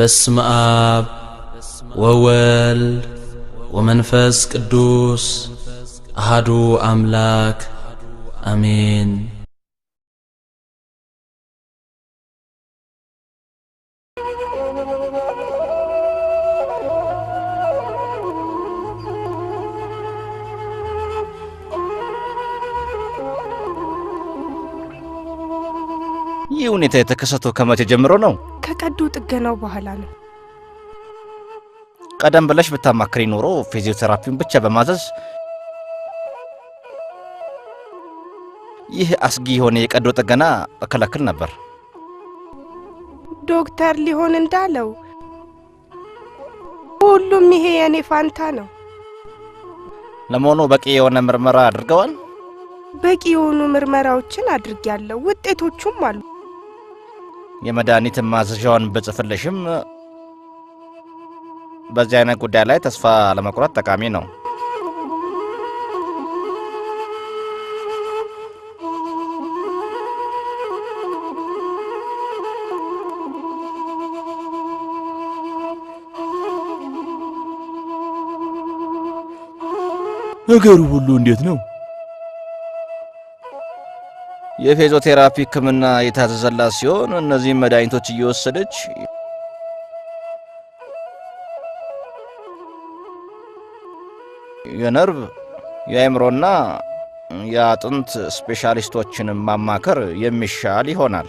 በስመ አብ ወወልድ ወመንፈስ ቅዱስ አሐዱ አምላክ አሜን። ይህ ሁኔታ የተከሰተው ከመቼ ጀምሮ ነው? ከቀዶ ጥገናው በኋላ ነው። ቀደም ብለሽ ብታማክሪ ኖሮ ፊዚዮቴራፒውን ብቻ በማዘዝ ይህ አስጊ የሆነ የቀዶ ጥገና እከለክል ነበር። ዶክተር ሊሆን እንዳለው ሁሉም ይሄ የኔ ፋንታ ነው። ለመሆኑ በቂ የሆነ ምርመራ አድርገዋል? በቂ የሆኑ ምርመራዎችን አድርጌያለሁ፣ ውጤቶቹም አሉ። የመድኃኒት ማዘዣውን ብጽፍልሽም በዚህ አይነት ጉዳይ ላይ ተስፋ ለመቁረጥ ጠቃሚ ነው። ነገሩ ሁሉ እንዴት ነው? የፊዚዮቴራፒ ሕክምና የታዘዘላት ሲሆን እነዚህ መድኃኒቶች እየወሰደች የነርቭ የአእምሮና የአጥንት ስፔሻሊስቶችን ማማከር የሚሻል ይሆናል።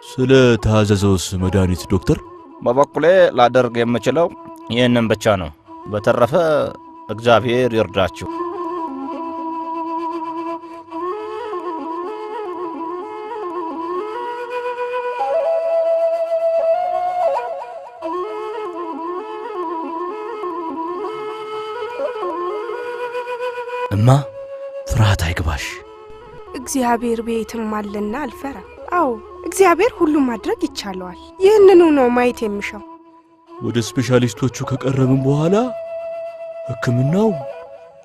ስለ ታዘዘውስ መድኃኒት ዶክተር? በበኩሌ ላደርግ የምችለው ይህንን ብቻ ነው። በተረፈ እግዚአብሔር ይርዳችሁ። እማ ፍርሃት አይግባሽ። እግዚአብሔር ቤትም አለና አልፈራ። አዎ እግዚአብሔር ሁሉ ማድረግ ይቻለዋል። ይህንኑ ነው ማየት የሚሻው። ወደ ስፔሻሊስቶቹ ከቀረብን በኋላ ሕክምናው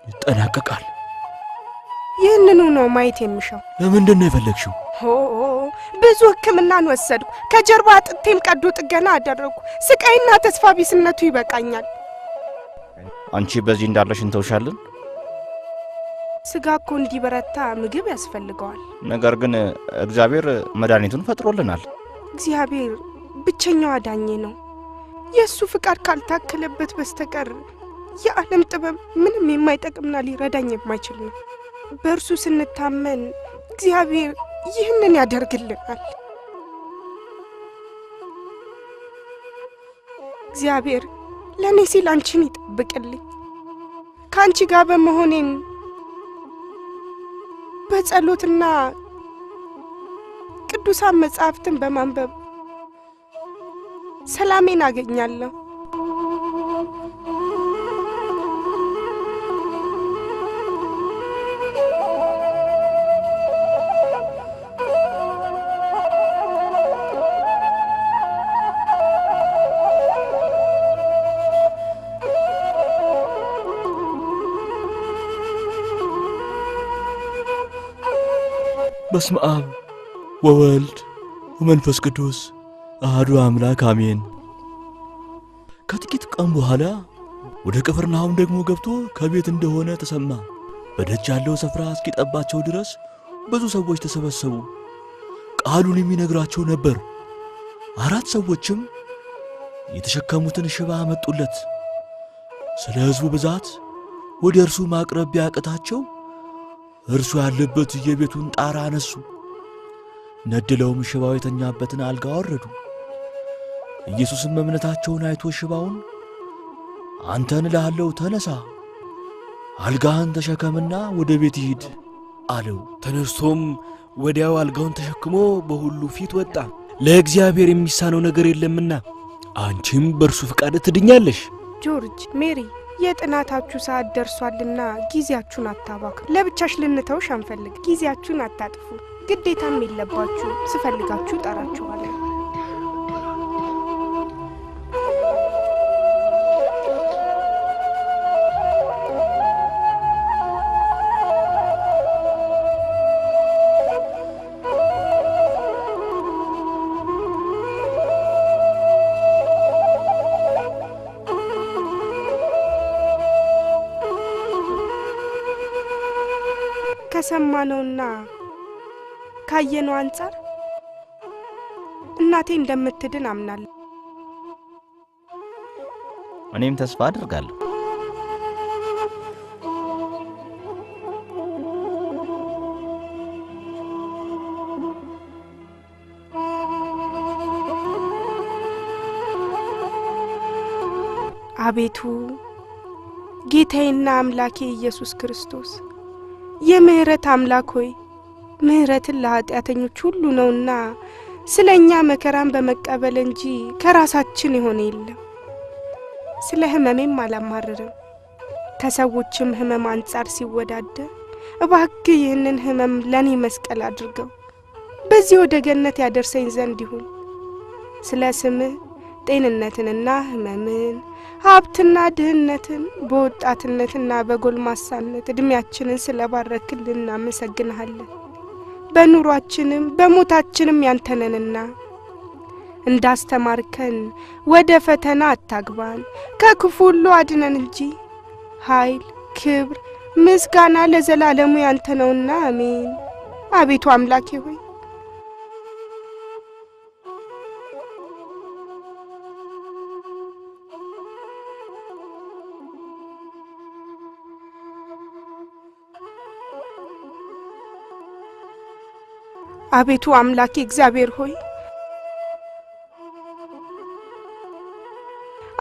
ይጠናቀቃል። ይህንኑ ነው ማየት የሚሻው። ለምንድን ነው የፈለግሽው? ብዙ ሕክምናን ወሰድኩ። ከጀርባ አጥንቴም ቀዶ ጥገና አደረጉ። ስቃይና ተስፋ ቢስነቱ ይበቃኛል። አንቺ በዚህ እንዳለሽ እንተውሻለን። ስጋ እኮ እንዲበረታ ምግብ ያስፈልገዋል። ነገር ግን እግዚአብሔር መድኃኒቱን ፈጥሮልናል። እግዚአብሔር ብቸኛው አዳኜ ነው። የእሱ ፍቃድ ካልታከለበት በስተቀር የዓለም ጥበብ ምንም የማይጠቅምና ሊረዳኝ የማይችል ነው። በእርሱ ስንታመን እግዚአብሔር ይህንን ያደርግልናል። እግዚአብሔር ለእኔ ሲል አንቺን ይጠብቅልኝ። ከአንቺ ጋር በመሆኔን በጸሎትና ቅዱሳን መጻሕፍትን በማንበብ ሰላሜን አገኛለሁ። በስመ አብ ወወልድ ወመንፈስ ቅዱስ አሐዱ አምላክ አሜን። ከጥቂት ቀን በኋላ ወደ ቅፍርናሆም ደግሞ ገብቶ ከቤት እንደሆነ ተሰማ። በደጅ ያለው ስፍራ እስኪጠባቸው ድረስ ብዙ ሰዎች ተሰበሰቡ። ቃሉን የሚነግራቸው ነበር። 4 ሰዎችም የተሸከሙትን ሽባ አመጡለት። ስለ ሕዝቡ ብዛት ወደ እርሱ ማቅረብ ቢያቅታቸው እርሱ ያለበት የቤቱን ጣራ አነሱ። ነድለውም ሽባው የተኛበትን አልጋ አወረዱ። ኢየሱስም እምነታቸውን አይቶ ሽባውን አንተን እልሃለሁ ተነሳ፣ አልጋህን ተሸከምና ወደ ቤት ሂድ አለው። ተነስቶም ወዲያው አልጋውን ተሸክሞ በሁሉ ፊት ወጣ። ለእግዚአብሔር የሚሳነው ነገር የለምና አንቺም በእርሱ ፍቃድ ትድኛለሽ። ጆርጅ፣ ሜሪ የጥናታችሁ ሰዓት ደርሷልና ጊዜያችሁን አታባክኑ። ለብቻሽ ልንተውሽ አንፈልግ። ጊዜያችሁን አታጥፉ። ግዴታም የለባችሁ። ስፈልጋችሁ ጠራችኋለሁ። ከሰማነውና ካየነው አንፃር እናቴ እንደምትድን አምናለሁ። እኔም ተስፋ አድርጋለሁ። አቤቱ ጌታዬና አምላኬ ኢየሱስ ክርስቶስ የምህረት አምላክ ሆይ ምህረትን ለኃጢአተኞች ሁሉ ነውና ስለኛ መከራን በመቀበል እንጂ ከራሳችን የሆነ የለም። ስለ ህመሜም አላማረርም። ከሰዎችም ህመም አንጻር ሲወዳደር እባክህ ይህንን ህመም ለኔ መስቀል አድርገው በዚህ ወደ ገነት ያደርሰኝ ዘንድ ይሁን። ስለ ስምህ ጤንነትንና ህመምን ሀብትና ድህነትን በወጣትነትና በጎልማሳነት እድሜያችንን ስለባረክልን እናመሰግንሃለን። በኑሯችንም በሞታችንም ያንተነንና እንዳስተማርከን ወደ ፈተና አታግባን፣ ከክፉ ሁሉ አድነን እንጂ ኃይል፣ ክብር፣ ምስጋና ለዘላለሙ ያንተ ነውና አሜን። አቤቱ አምላኬ ሆይ አቤቱ አምላኬ እግዚአብሔር ሆይ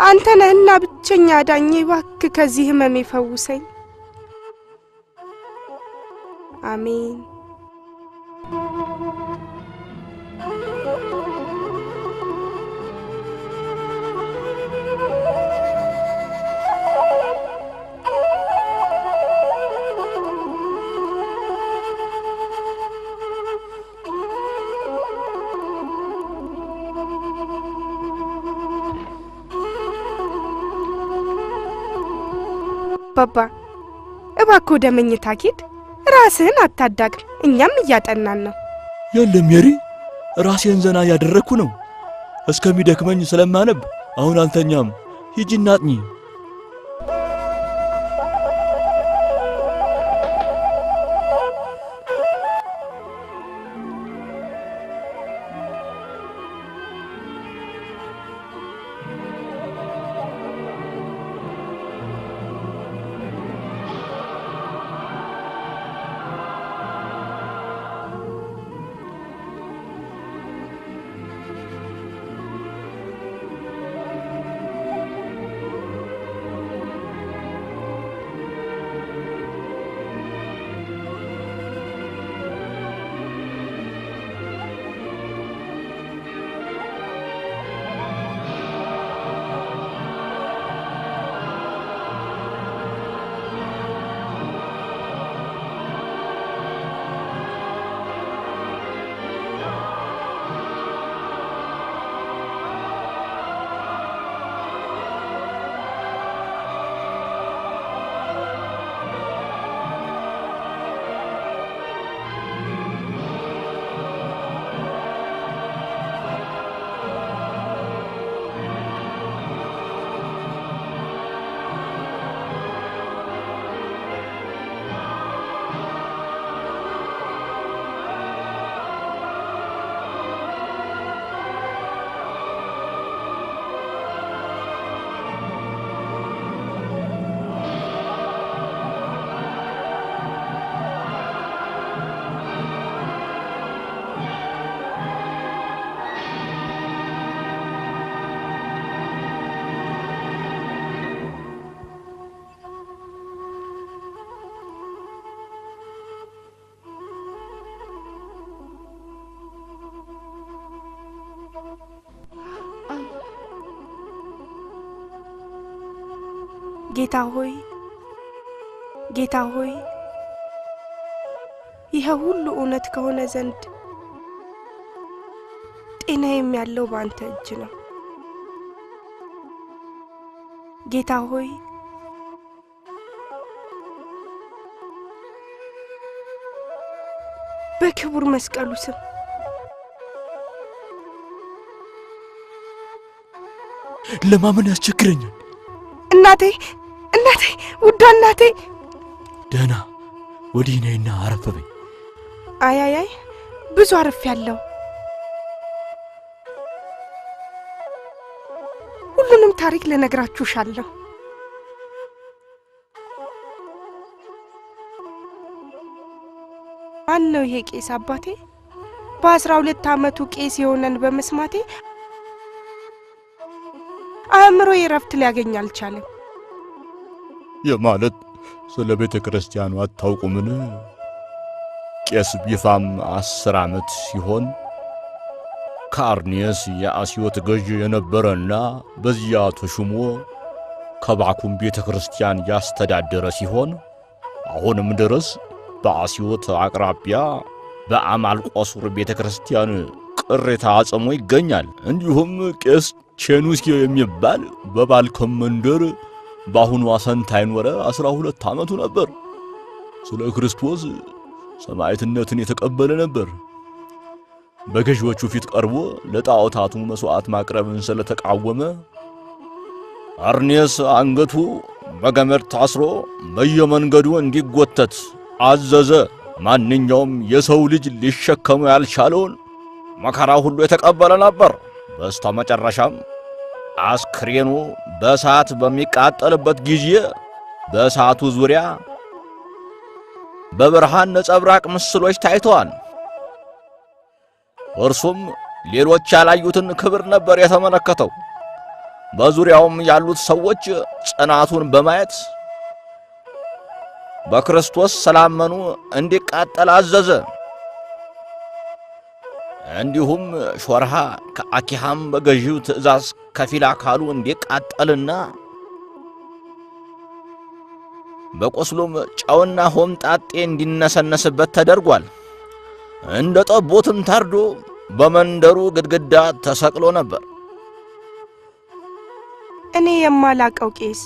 አንተ ነህና ብቸኛ ዳኜ፣ እባክህ ከዚህ ህመም ፈውሰኝ። አሜን። ባባ እባክህ ወደ መኝታ ሂድ፣ ራስህን አታዳግም፣ እኛም እያጠናን ነው። የለም ሜሪ፣ ራሴን ዘና ያደረኩ ነው። እስከሚደክመኝ ስለማነብ አሁን አልተኛም። ሂጂና አጥኚ። ጌታ ሆይ ይሄ ሁሉ እውነት ከሆነ ዘንድ ጤናዬም ያለው ባንተ እጅ ነው። ጌታ ሆይ በክቡር መስቀሉ ስም ለማመን ያስቸግረኛል። እናቴ ውዷ እናቴ፣ ደህና ወዲህ ነይና አረፍ በይ። አይ ብዙ አረፍ ያለው ሁሉንም ታሪክ ልነግራችሁ ሻለሁ። ማን ነው ይሄ ቄስ አባቴ? በ12 ዓመቱ ቄስ የሆነን በመስማቴ አእምሮዬ ረፍት ሊያገኝ አልቻለም። የማለት ስለ ቤተ ክርስቲያኑ አታውቁምን? ቄስ ቢፋም 10 ዓመት ሲሆን ከአርኒየስ የአስዮት ገዥ የነበረና በዚያ ተሹሞ ከባኩም ቤተ ክርስቲያን ያስተዳደረ ሲሆን አሁንም ድረስ በአስዮት አቅራቢያ በአማልቆሱር ቤተ ክርስቲያን ቅሬታ አጽሞ ይገኛል። እንዲሁም ቄስ ቼኑስኪዮ የሚባል በባልከም መንደር በአሁኑ አሰንታ ይኖረ 12 ዓመቱ ነበር። ስለ ክርስቶስ ሰማዕትነትን የተቀበለ ነበር። በገዢዎቹ ፊት ቀርቦ ለጣዖታቱ መስዋዕት ማቅረብን ስለተቃወመ አርኒየስ አንገቱ በገመድ ታስሮ በየመንገዱ እንዲጎተት አዘዘ። ማንኛውም የሰው ልጅ ሊሸከሙ ያልቻለውን መከራ ሁሉ የተቀበለ ነበር። በስተመጨረሻም አስክሬኑ በእሳት በሚቃጠልበት ጊዜ በእሳቱ ዙሪያ በብርሃን ነጸብራቅ ምስሎች ታይተዋል። እርሱም ሌሎች ያላዩትን ክብር ነበር የተመለከተው። በዙሪያውም ያሉት ሰዎች ጽናቱን በማየት በክርስቶስ ስላመኑ እንዲቃጠል አዘዘ። እንዲሁም ሾርሃ ከአኪሃም በገዢው ትእዛዝ ከፊል አካሉ እንዲቃጠልና በቆስሉም ጨውና ሆምጣጤ እንዲነሰነስበት ተደርጓል። እንደ ጠቦትም ታርዶ በመንደሩ ግድግዳ ተሰቅሎ ነበር። እኔ የማላቀው ቄስ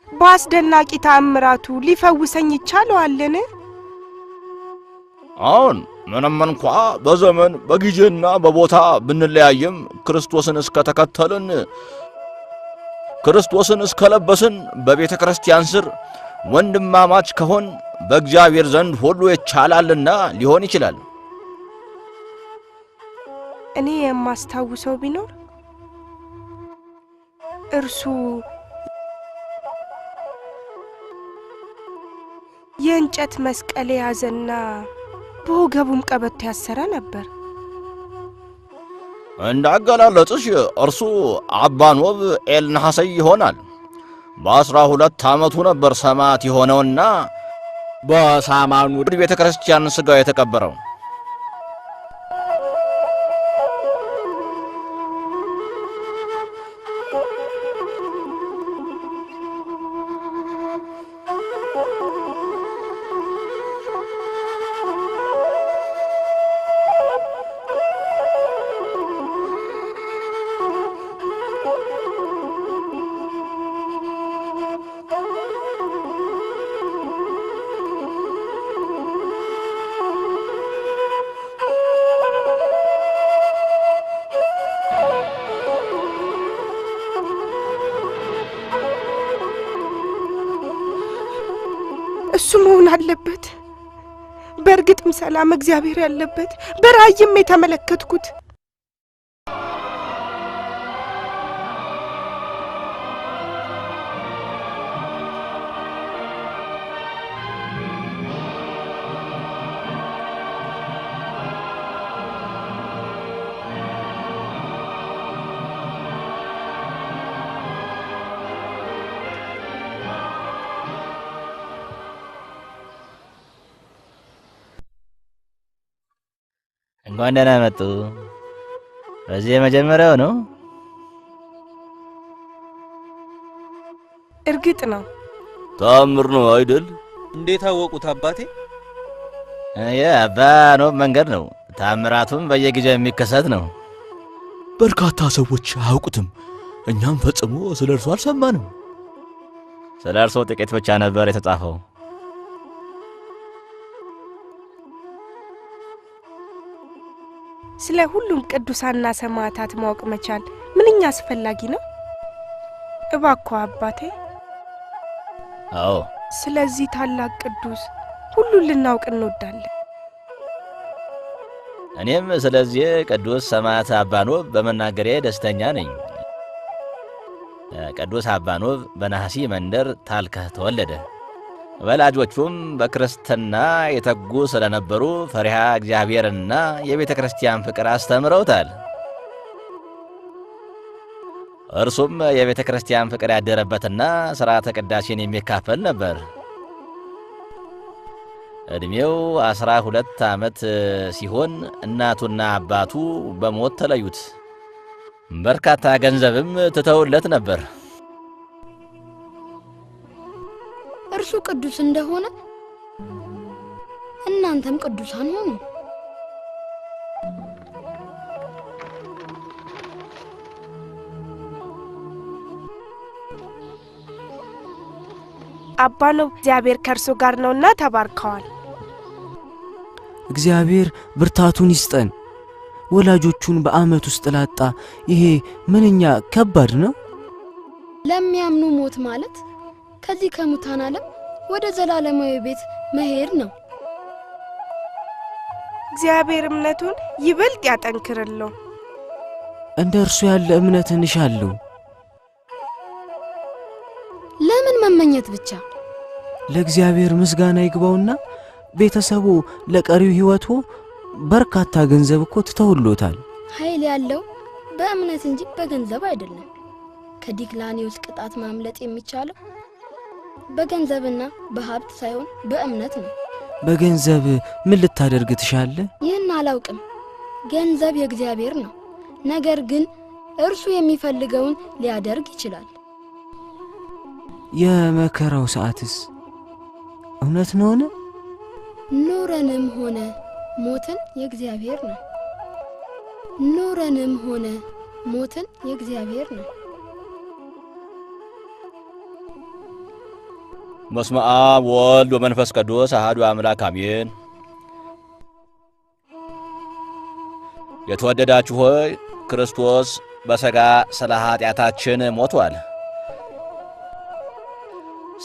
በአስደናቂ ተአምራቱ ሊፈውሰኝ ይቻለዋልን? አሁን ምንም እንኳ በዘመን በጊዜና በቦታ ብንለያየም ክርስቶስን እስከተከተልን ክርስቶስን እስከለበስን በቤተ ክርስቲያን ስር ወንድማማች ከሆን በእግዚአብሔር ዘንድ ሁሉ ይቻላልና ሊሆን ይችላል። እኔ የማስታውሰው ቢኖር እርሱ የእንጨት መስቀል ያዘና በወገቡም ቀበቶ ያሰረ ነበር። እንዳገላለጥሽ እርሱ አባ ኖብ ኤልናሐሰይ ይሆናል። በ12 ዓመቱ ነበር ሰማዕት የሆነውና በሳማኑ ቤተ ክርስቲያን ሥጋው የተቀበረው። እሱ መሆን አለበት። በእርግጥም ሰላም እግዚአብሔር ያለበት በራእይም የተመለከትኩት። እንኳን ደህና መጡ። በዚህ የመጀመሪያው ነው? እርግጥ ነው። ተአምር ነው አይደል? እንዴት አወቁት አባቴ? የአባ ኖብ መንገድ ነው። ተአምራቱም በየጊዜው የሚከሰት ነው። በርካታ ሰዎች አያውቁትም። እኛም ፈጽሞ ስለ እርሱ አልሰማንም። ስለ እርሱ ጥቂት ብቻ ነበር የተጻፈው። ስለ ሁሉም ቅዱሳንና ሰማዕታት ማወቅ መቻል ምንኛ አስፈላጊ ነው። እባክዎ አባቴ። አዎ ስለዚህ ታላቅ ቅዱስ ሁሉን ልናውቅ እንወዳለን። እኔም ስለዚህ ቅዱስ ሰማዕት አባ ኖብ በመናገሬ ደስተኛ ነኝ። ቅዱስ አባ ኖብ በነሐሲ መንደር ታልከህ ተወለደ። ወላጆቹም በክርስትና የተጉ ስለነበሩ ፈሪሃ እግዚአብሔርና የቤተ ክርስቲያን ፍቅር አስተምረውታል። እርሱም የቤተ ክርስቲያን ፍቅር ያደረበትና ሥርዓተ ቅዳሴን የሚካፈል ነበር። ዕድሜው 12 ዓመት ሲሆን እናቱና አባቱ በሞት ተለዩት። በርካታ ገንዘብም ትተውለት ነበር። እርሱ ቅዱስ እንደሆነ እናንተም ቅዱሳን ሆኑ። አባ ኖብ እግዚአብሔር ከእርሱ ጋር ነውና ተባርከዋል። እግዚአብሔር ብርታቱን ይስጠን። ወላጆቹን በአመት ውስጥ ላጣ ይሄ ምንኛ ከባድ ነው። ለሚያምኑ ሞት ማለት ከዚህ ከሙታን ዓለም ወደ ዘላለማዊ ቤት መሄድ ነው። እግዚአብሔር እምነቱን ይበልጥ ያጠንክርለው። እንደ እርሱ ያለ እምነት እንሻለሁ። ለምን መመኘት ብቻ? ለእግዚአብሔር ምስጋና ይግባውና ቤተሰቡ ለቀሪው ሕይወቱ በርካታ ገንዘብ እኮ ትተውሎታል። ኃይል ያለው በእምነት እንጂ በገንዘብ አይደለም። ከዲክላኒውስ ቅጣት ማምለጥ የሚቻለው በገንዘብና በሀብት ሳይሆን በእምነት ነው። በገንዘብ ምን ልታደርግ ትሻለህ? ይህን አላውቅም። ገንዘብ የእግዚአብሔር ነው። ነገር ግን እርሱ የሚፈልገውን ሊያደርግ ይችላል። የመከራው ሰዓትስ እውነት ነውን? ኑረንም ሆነ ሞትን የእግዚአብሔር ነው። ኑረንም ሆነ ሞትን የእግዚአብሔር ነው። በስመ አብ ወወልድ ወመንፈስ ቅዱስ አሐዱ አምላክ አሜን። የተወደዳችሁ ሆይ ክርስቶስ በሥጋ ስለ ኃጢአታችን ሞቷል።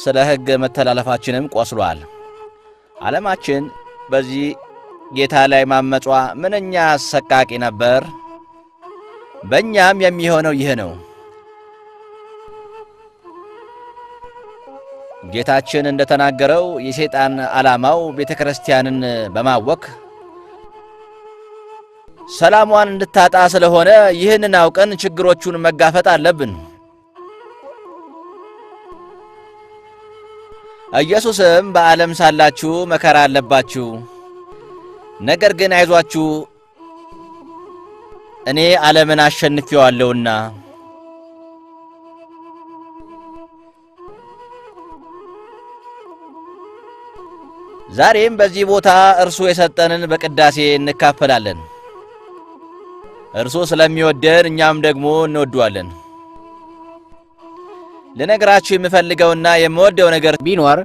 ስለ ሕግ መተላለፋችንም ቆስሏል። ዓለማችን በዚህ ጌታ ላይ ማመጿ ምንኛ አሰቃቂ ነበር። በእኛም የሚሆነው ይህ ነው። ጌታችን እንደተናገረው የሰይጣን ዓላማው ቤተ ክርስቲያንን በማወክ ሰላሟን እንድታጣ ስለሆነ ይህንን አውቀን ችግሮቹን መጋፈጥ አለብን። ኢየሱስም በዓለም ሳላችሁ መከራ አለባችሁ፣ ነገር ግን አይዟችሁ እኔ ዓለምን አሸንፌዋለሁና። ዛሬም በዚህ ቦታ እርሱ የሰጠንን በቅዳሴ እንካፈላለን። እርሱ ስለሚወደን እኛም ደግሞ እንወደዋለን። ለነገራችሁ የምፈልገውና የምወደው ነገር ቢኖር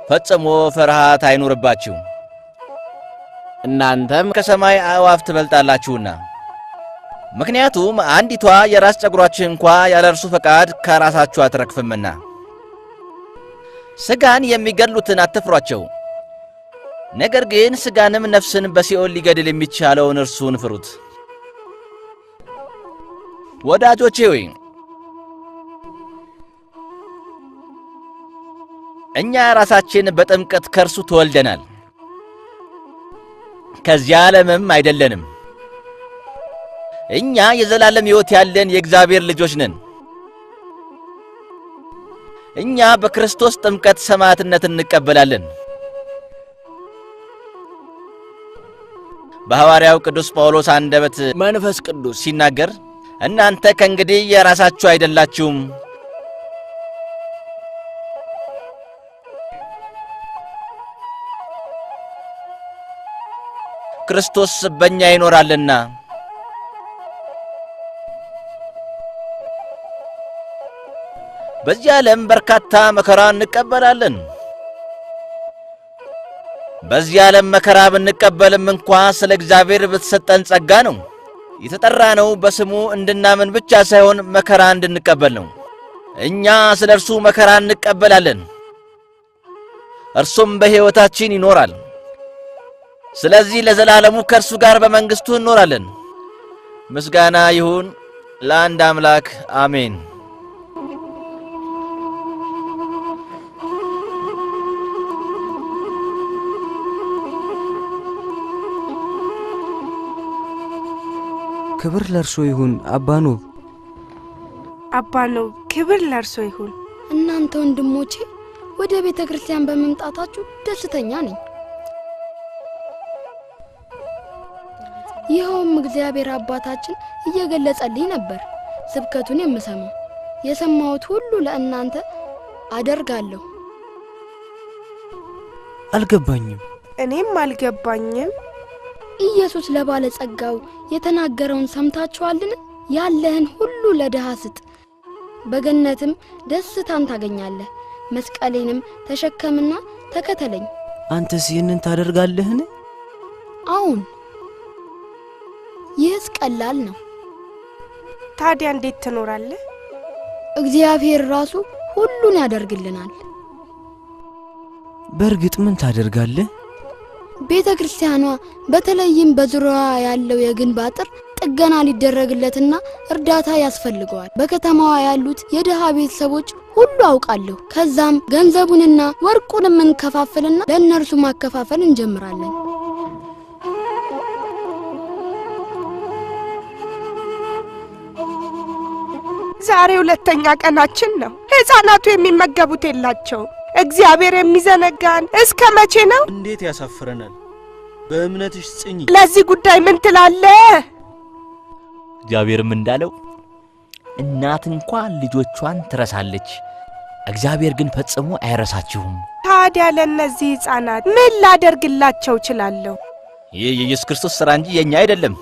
ፈጽሞ ፍርሃት አይኑርባችሁ። እናንተም ከሰማይ አዕዋፍ ትበልጣላችሁና። ምክንያቱም አንዲቷ የራስ ፀጉራችሁ እንኳ ያለ እርሱ ፈቃድ ከራሳችሁ አትረግፍምና። ሥጋን የሚገድሉትን አትፍሯቸው፣ ነገር ግን ሥጋንም ነፍስን በሲኦል ሊገድል የሚቻለውን እርሱን ፍሩት። ወዳጆቼ ሆይ እኛ ራሳችን በጥምቀት ከእርሱ ተወልደናል፣ ከዚያ ዓለምም አይደለንም። እኛ የዘላለም ሕይወት ያለን የእግዚአብሔር ልጆች ነን። እኛ በክርስቶስ ጥምቀት ሰማዕትነትን እንቀበላለን። በሐዋርያው ቅዱስ ጳውሎስ አንደበት መንፈስ ቅዱስ ሲናገር እናንተ ከእንግዲህ የራሳችሁ አይደላችሁም፣ ክርስቶስ በእኛ ይኖራልና። በዚህ ዓለም በርካታ መከራ እንቀበላለን። በዚህ ዓለም መከራ ብንቀበልም እንኳ ስለ እግዚአብሔር በተሰጠን ጸጋ ነው። የተጠራነው በስሙ እንድናምን ብቻ ሳይሆን መከራ እንድንቀበል ነው። እኛ ስለ እርሱ መከራ እንቀበላለን። እርሱም በሕይወታችን ይኖራል። ስለዚህ ለዘላለሙ ከእርሱ ጋር በመንግሥቱ እንኖራለን። ምስጋና ይሁን ለአንድ አምላክ አሜን። ክብር ለእርሶ ይሁን አባ ኖብ። አባ ኖብ ክብር ለእርሶ ይሁን። እናንተ ወንድሞቼ ወደ ቤተ ክርስቲያን በመምጣታችሁ ደስተኛ ነኝ። ይኸውም እግዚአብሔር አባታችን እየገለጸልኝ ነበር ስብከቱን የምሰማው። የሰማሁት ሁሉ ለእናንተ አደርጋለሁ። አልገባኝም። እኔም አልገባኝም። ኢየሱስ ለባለጸጋው የተናገረውን ሰምታችኋልን? ያለህን ሁሉ ለድሃ ስጥ፣ በገነትም ደስታን ታገኛለህ። መስቀሌንም ተሸከምና ተከተለኝ። አንተስ ይህንን ታደርጋለህን? አዎን፣ ይህስ ቀላል ነው። ታዲያ እንዴት ትኖራለህ? እግዚአብሔር ራሱ ሁሉን ያደርግልናል። በእርግጥ ምን ታደርጋለህ? ቤተ ክርስቲያኗ በተለይም በዙሪያዋ ያለው የግንብ አጥር ጥገና ሊደረግለትና እርዳታ ያስፈልገዋል። በከተማዋ ያሉት የድሃ ቤተሰቦች ሁሉ አውቃለሁ። ከዛም ገንዘቡንና ወርቁንም እንከፋፈልና ለእነርሱ ማከፋፈል እንጀምራለን። ዛሬ ሁለተኛ ቀናችን ነው። ሕፃናቱ የሚመገቡት የላቸው። እግዚአብሔር የሚዘነጋን እስከ መቼ ነው? እንዴት ያሳፍረናል። በእምነትሽ ጽኚ። ለዚህ ጉዳይ ምን ትላለህ? እግዚአብሔርም እንዳለው እናት እንኳን ልጆቿን ትረሳለች፣ እግዚአብሔር ግን ፈጽሞ አይረሳችሁም። ታዲያ ለእነዚህ ሕፃናት ምን ላደርግላቸው እችላለሁ? ይህ የኢየሱስ ክርስቶስ ሥራ እንጂ የኛ አይደለም።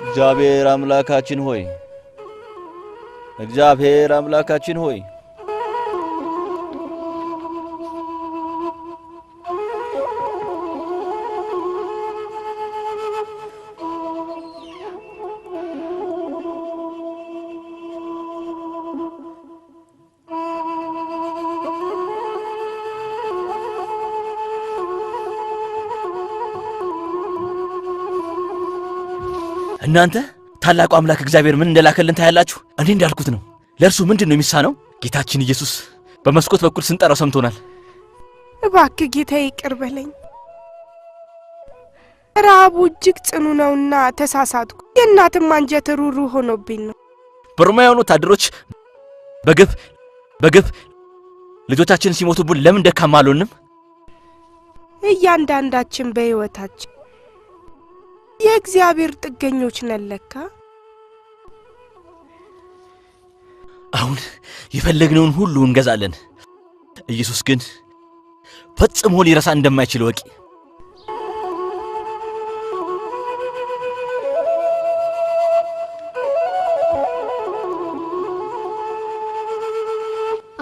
እግዚአብሔር አምላካችን ሆይ፣ እግዚአብሔር አምላካችን ሆይ፣ እናንተ ታላቁ አምላክ እግዚአብሔር ምን እንደላከልን ታያላችሁ። እኔ እንዳልኩት ነው። ለእርሱ ምንድነው የሚሳነው? ጌታችን ኢየሱስ በመስኮት በኩል ስንጠራው ሰምቶናል። እባክህ ጌታዬ ይቅር በለኝ። ረሃቡ እጅግ ጽኑ ነውና ተሳሳትኩ። የእናትም አንጀት ሩሩ ሆኖብኝ ነው። በሮማውያኑ ወታደሮች በግፍ ልጆቻችን ሲሞቱብን ለምን ደካማ አልሆንም? እያንዳንዳችን በሕይወታችን የእግዚአብሔር ጥገኞች ነን ለካ። አሁን የፈለግነውን ሁሉ እንገዛለን። ኢየሱስ ግን ፈጽሞ ሊረሳ እንደማይችል ወቂ።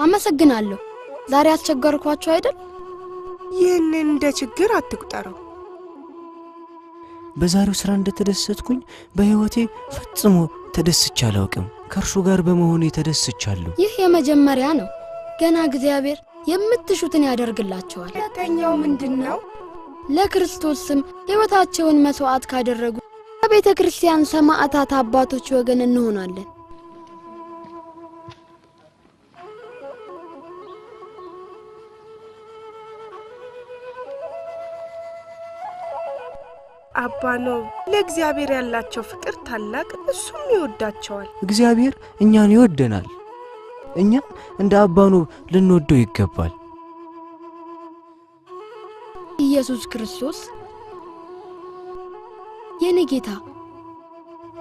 አመሰግናለሁ። ዛሬ አስቸገርኳችሁ አይደል? ይህንን እንደ ችግር አትቁጠረው። በዛሬው ሥራ እንደተደሰትኩኝ በሕይወቴ ፈጽሞ ተደስቼ አላውቅም። ከእርሱ ጋር በመሆኔ ተደስቻለሁ። ይህ የመጀመሪያ ነው። ገና እግዚአብሔር የምትሹትን ያደርግላቸዋል። ሁለተኛው ምንድነው? ለክርስቶስ ስም ሕይወታቸውን መስዋዕት ካደረጉ ከቤተ ክርስቲያን ሰማዕታት አባቶች ወገን እንሆናለን። አባ ኖብ ለእግዚአብሔር ያላቸው ፍቅር ታላቅ፣ እሱም ይወዳቸዋል። እግዚአብሔር እኛን ይወደናል። እኛም እንደ አባ ኖብ ልንወደው ይገባል። ኢየሱስ ክርስቶስ የኔ ጌታ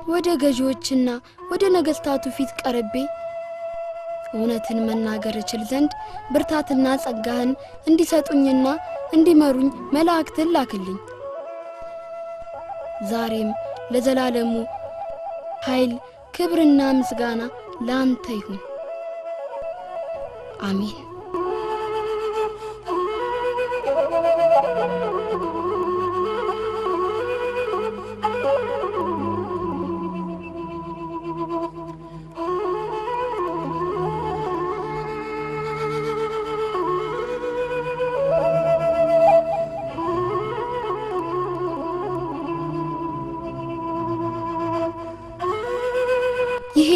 ወደ ገዢዎችና ወደ ነገሥታቱ ፊት ቀርቤ እውነትን መናገር እችል ዘንድ ብርታትና ጸጋህን እንዲሰጡኝና እንዲመሩኝ መላእክትን ላክልኝ። ዛሬም ለዘላለሙ ኃይል፣ ክብርና ምስጋና ላንተ ይሁን። አሜን።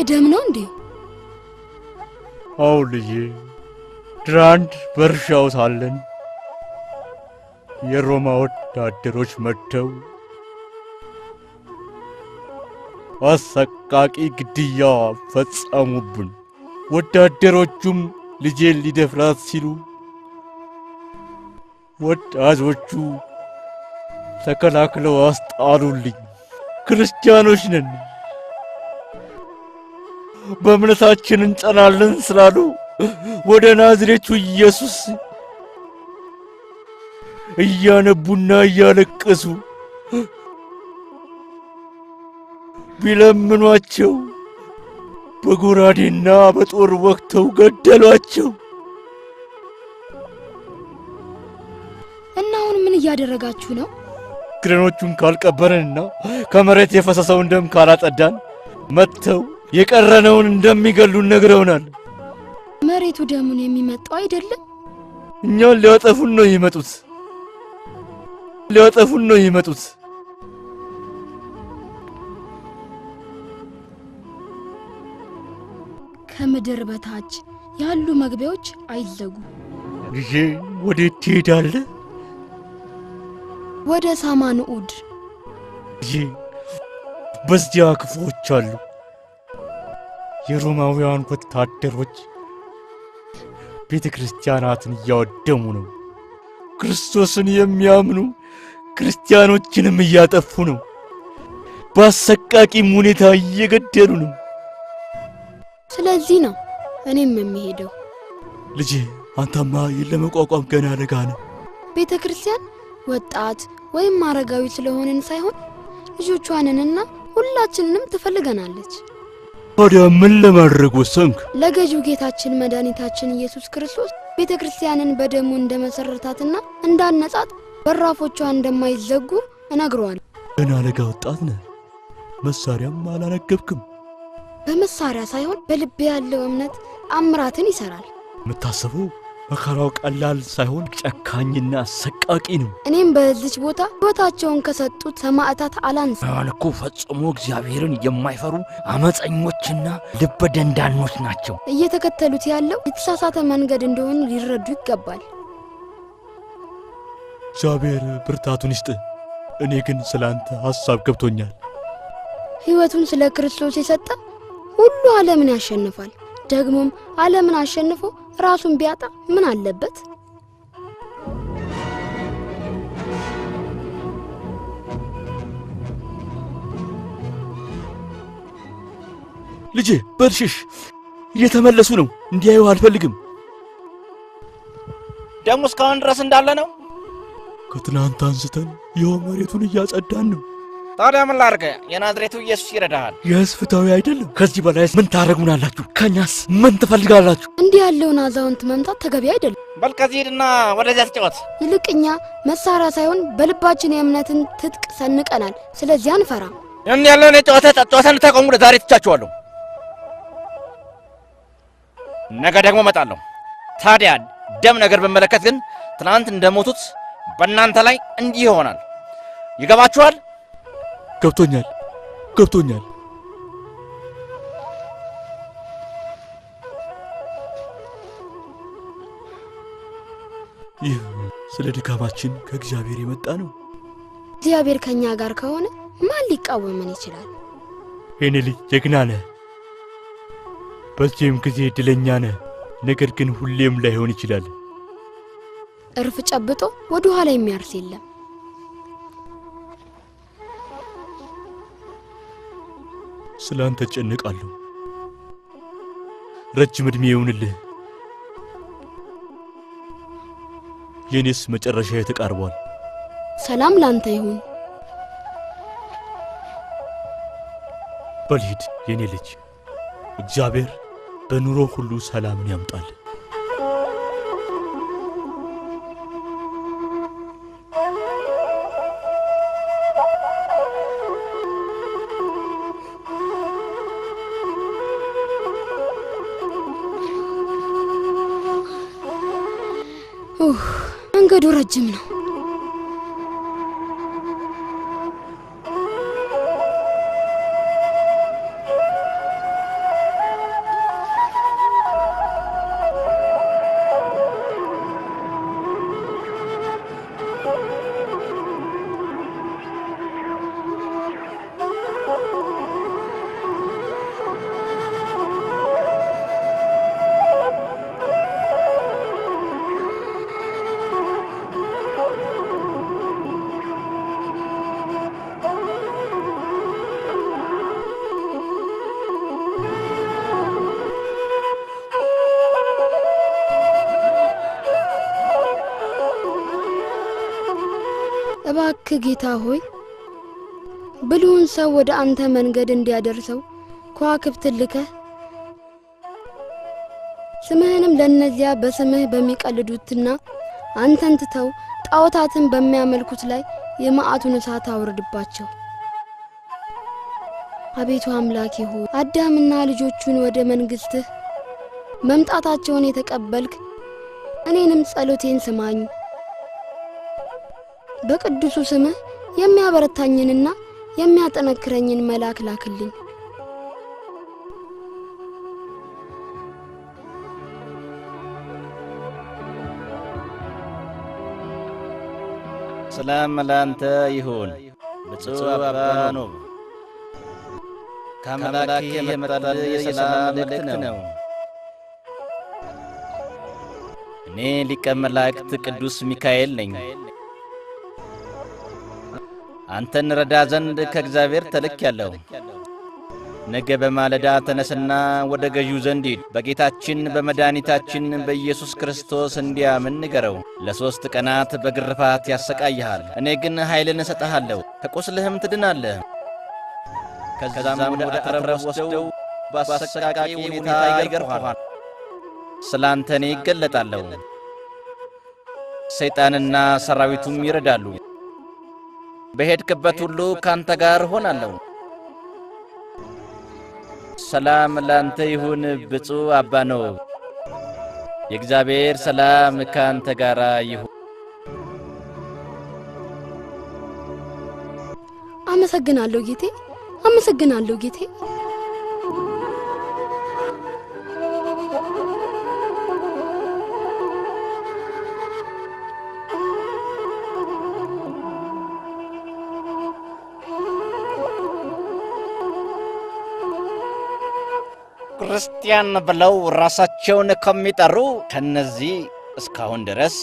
ደም ነው እንዴ? አዎ ልጄ፣ ትናንት በእርሻው ሳለን የሮማ ወታደሮች መጥተው አሰቃቂ ግድያ ፈጸሙብን። ወታደሮቹም ልጄን ሊደፍራት ሲሉ ወጣቶቹ ተከላክለው አስጣሉልኝ። ክርስቲያኖች ነን፣ በእምነታችን እንጸናለን ስላሉ ወደ ናዝሬቱ ኢየሱስ እያነቡና እያለቀሱ ቢለምኗቸው በጎራዴና በጦር ወቅተው ገደሏቸው። እና አሁን ምን እያደረጋችሁ ነው? ግረኖቹን ካልቀበረንና ከመሬት የፈሰሰውን ደም ካላጸዳን መጥተው የቀረነውን እንደሚገሉን ነግረውናል። መሬቱ ደሙን የሚመጣው አይደለም። እኛን ሊያጠፉን ነው ይመጡት፣ ሊያጠፉን ነው ይመጡት። ከምድር በታች ያሉ መግቢያዎች አይዘጉ። ልጄ ወዴት ትሄዳለህ? ወደ ሳማንኡድ። ልጄ በዚያ ክፉዎች አሉ። የሮማውያን ወታደሮች ቤተ ክርስቲያናትን እያወደሙ ነው። ክርስቶስን የሚያምኑ ክርስቲያኖችንም እያጠፉ ነው። በአሰቃቂም ሁኔታ እየገደሉ ነው። ስለዚህ ነው እኔም የሚሄደው። ልጄ አንተማ ለመቋቋም ገና ለጋ ነህ። ቤተ ክርስቲያን ወጣት ወይም አረጋዊ ስለሆንን ሳይሆን ልጆቿንንና ሁላችንንም ትፈልገናለች። ታዲያ ምን ለማድረግ ወሰንክ? ለገዢው ጌታችን መድኃኒታችን ኢየሱስ ክርስቶስ ቤተ ክርስቲያንን በደሙ እንደመሰረታትና እንዳነጻት በራፎቿ እንደማይዘጉ እነግረዋለሁ። ገና ለጋ ወጣት ነህ፣ መሳሪያም አላነገብክም። በመሳሪያ ሳይሆን በልቤ ያለው እምነት አምራትን ይሰራል። የምታስበው መከራው ቀላል ሳይሆን ጨካኝና አሰቃቂ ነው። እኔም በዚች ቦታ ሕይወታቸውን ከሰጡት ሰማዕታት አላንስም። እኮ ፈጽሞ እግዚአብሔርን የማይፈሩ አመፀኞችና ልበ ደንዳኖች ናቸው። እየተከተሉት ያለው የተሳሳተ መንገድ እንደሆኑ ሊረዱ ይገባል። እግዚአብሔር ብርታቱን ይስጥ። እኔ ግን ስላንተ ሐሳብ ገብቶኛል። ሕይወቱን ስለ ክርስቶስ የሰጠ ሁሉ ዓለምን ያሸንፋል። ደግሞም ዓለምን አሸንፎ ራሱን ቢያጣ ምን አለበት? ልጄ በልሽሽ እየተመለሱ ነው። እንዲያዩ አልፈልግም። ደሙ እስካሁን ድረስ እንዳለ ነው። ከትናንት አንስተን ይኸው መሬቱን እያጸዳን ነው። ታዲያ ምን ላድርግ? የናዝሬቱ ኢየሱስ ይረዳሃል። ይህስ ፍትሃዊ አይደለም። ከዚህ በላይ ምን ታረጉናላችሁ? ከኛስ ምን ትፈልጋላችሁ? እንዲህ ያለውን አዛውንት መምታት ተገቢ አይደለም። በል ከዚህ ሂድና ወደዚያ ተጫወት። ይልቅኛ መሳሪያ ሳይሆን በልባችን የእምነትን ትጥቅ ሰንቀናል። ስለዚህ አንፈራም። እንዲህ ያለውን ጨዋታን ተቆሙ። ዛሬ ትቻችኋለሁ፣ ነገ ደግሞ እመጣለሁ። ታዲያ ደም ነገር በመለከት ግን ትናንት እንደሞቱት በእናንተ ላይ እንዲህ ይሆናል። ይገባችኋል? ገብቶኛል፣ ገብቶኛል። ይህ ስለ ድካማችን ከእግዚአብሔር የመጣ ነው። እግዚአብሔር ከኛ ጋር ከሆነ ማን ሊቃወመን ይችላል? የኔ ልጅ ጀግና ነህ፣ በዚህም ጊዜ እድለኛ ነህ። ነገር ግን ሁሌም ላይሆን ይችላል። እርፍ ጨብጦ ወደ ኋላ የሚያርስ የለም። ስላንተ ጨነቃለሁ። ረጅም ዕድሜ ይሁንልህ። የኔስ መጨረሻ ተቃርቧል። ሰላም ላንተ ይሁን። በልሂድ የኔ ልጅ። እግዚአብሔር በኑሮ ሁሉ ሰላምን ያምጣል። መንገዱ ረጅም ነው። እባክህ ጌታ ሆይ ብሉን ሰው ወደ አንተ መንገድ እንዲያደርሰው ከዋክብት ልከህ ስምህንም ለነዚያ በስምህ በሚቀልዱትና አንተን ትተው ጣዖታትን በሚያመልኩት ላይ የመዓቱን እሳት አውርድባቸው። አቤቱ አምላኬ ሆይ አዳምና ልጆቹን ወደ መንግሥትህ መምጣታቸውን የተቀበልክ እኔንም ጸሎቴን ስማኝ። በቅዱሱ ስምህ የሚያበረታኝንና የሚያጠነክረኝን መልአክ ላክልኝ። ሰላም ላንተ ይሁን ብፁዕ አባ ኖብ። ከአምላኬ የመጣልህ የሰላም መልእክት ነው። እኔ ሊቀ መላእክት ቅዱስ ሚካኤል ነኝ። አንተን ረዳ ዘንድ ከእግዚአብሔር ተልኬያለሁ። ነገ በማለዳ ተነስና ወደ ገዢው ዘንድ ሂድ። በጌታችን በመድኃኒታችን በኢየሱስ ክርስቶስ እንዲያምን ንገረው። ለ3 ቀናት በግርፋት ያሰቃይሃል። እኔ ግን ኃይልን እሰጥሃለሁ፣ ከቁስልህም ትድናለህ። ከዛም ወደ አረብ ወስደው በአሰቃቂ ሁኔታ ይገርፉሃል። ስላንተ እኔ ይገለጣለሁ። ሰይጣንና ሰራዊቱም ይረዳሉ። በሄድክበት ሁሉ ካንተ ጋር ሆናለሁ። ሰላም ላንተ ይሁን ብፁዕ አባ ኖብ። የእግዚአብሔር ሰላም ካንተ ጋር ይሁን። አመሰግናለሁ ጌቴ፣ አመሰግናለሁ ጌቴ። ክርስቲያን ብለው ራሳቸውን ከሚጠሩ ከነዚህ እስካሁን ድረስ